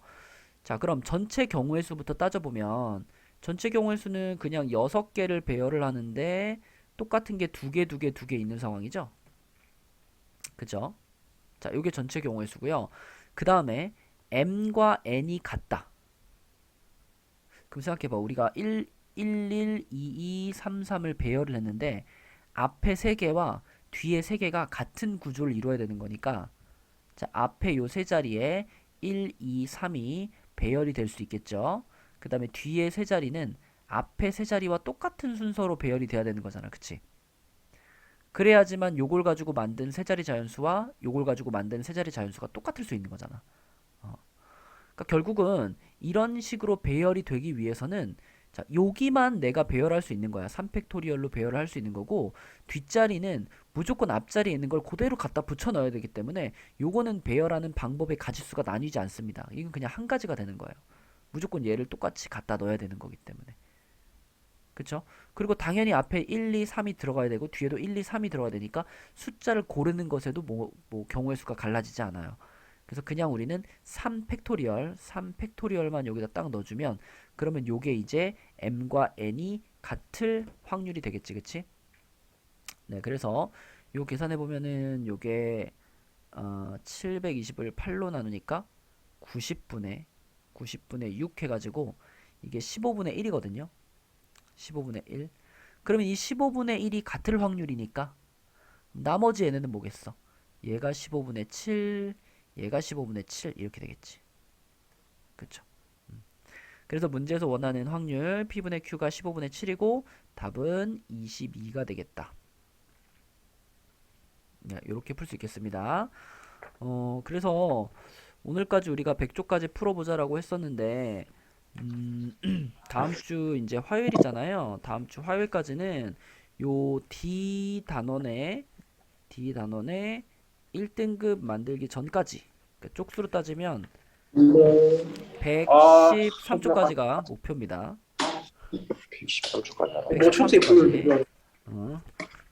자, 그럼 전체 경우의 수부터 따져보면, 전체 경우의 수는 그냥 6개를 배열을 하는데 똑같은 게 2개, 2개, 2개 있는 상황이죠. 그죠? 자, 요게 전체 경우의 수고요. 그 다음에 m과 n이 같다. 그럼 생각해봐. 우리가 1, 1, 2, 2, 3, 3을 배열을 했는데 앞에 3개와 뒤에 3개가 같은 구조를 이루어야 되는 거니까, 자, 앞에 요 세 자리에 1, 2, 3이 배열이 될 수 있겠죠. 그 다음에 뒤에 세 자리는 앞에 세 자리와 똑같은 순서로 배열이 돼야 되는 거잖아. 그치? 그래야지만 요걸 가지고 만든 세 자리 자연수와 요걸 가지고 만든 세 자리 자연수가 똑같을 수 있는 거잖아. 그러니까 결국은 이런 식으로 배열이 되기 위해서는, 자, 여기만 내가 배열할 수 있는 거야. 3팩토리얼로 배열을 할 수 있는 거고, 뒷자리는 무조건 앞자리에 있는 걸 그대로 갖다 붙여 넣어야 되기 때문에 요거는 배열하는 방법의 가짓수가 나뉘지 않습니다. 이건 그냥 한 가지가 되는 거예요. 무조건 얘를 똑같이 갖다 넣어야 되는 거기 때문에. 그쵸? 그리고 당연히 앞에 1, 2, 3이 들어가야 되고 뒤에도 1, 2, 3이 들어가야 되니까 숫자를 고르는 것에도 뭐 경우의 수가 갈라지지 않아요. 그래서 그냥 우리는 3팩토리얼만 여기다 딱 넣어주면, 그러면 요게 이제 m과 n이 같을 확률이 되겠지. 그치? 네, 그래서 요 계산해보면은 요게 720을 8로 나누니까 90분의 6 해가지고 이게 15분의 1이거든요. 15분의 1. 그러면 이 15분의 1이 같을 확률이니까 나머지 얘네는 뭐겠어? 얘가 15분의 7, 얘가 15분의 7 이렇게 되겠지. 그쵸? 그래서 문제에서 원하는 확률 P분의 Q가 15분의 7이고 답은 22가 되겠다. 네, 이렇게 풀 수 있겠습니다. 그래서 오늘까지 우리가 100조까지 풀어보자라고 했었는데, 다음 주 이제 화요일이잖아요. 다음 주 화요일까지는 요 D 단원의 1등급 만들기 전까지, 그러니까 쪽수로 따지면 113조까지가 목표입니다. 113초까지. 113조까지.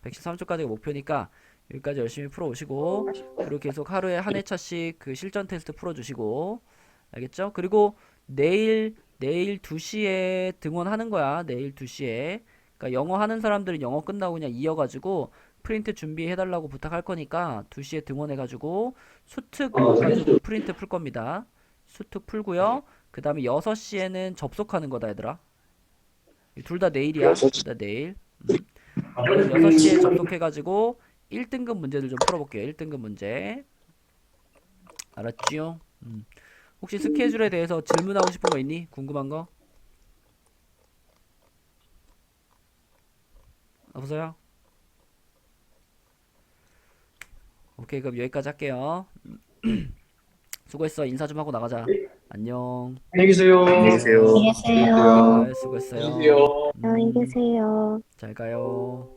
113조까지가 목표니까 여기까지 열심히 풀어오시고, 그리고 계속 하루에 한 회차씩 그 실전 테스트 풀어주시고, 알겠죠? 그리고 내일 2시에 등원하는 거야. 내일 2시에. 그러니까 영어 하는 사람들은 영어 끝나고 그냥 이어가지고 프린트 준비해달라고 부탁할 거니까 2시에 등원해가지고 수특 가지고 프린트 풀 겁니다. 수특 풀고요. 그 다음에 6시에는 접속하는 거다, 얘들아. 둘 다 내일이야. 둘 다 내일. 6시에 접속해가지고 1등급 문제들 좀 풀어볼게요. 1등급 문제. 알았지요? 혹시 스케줄에 대해서 질문하고 싶은 거 있니? 궁금한 거? 없어요? 오케이, 그럼 여기까지 할게요. 수고했어. 인사 좀 하고 나가자. 안녕. 안녕히 계세요. 안녕히 계세요. 안녕히 계세요. 수고했어요. 안녕히 계세요. 안녕히 계세요. 잘 가요.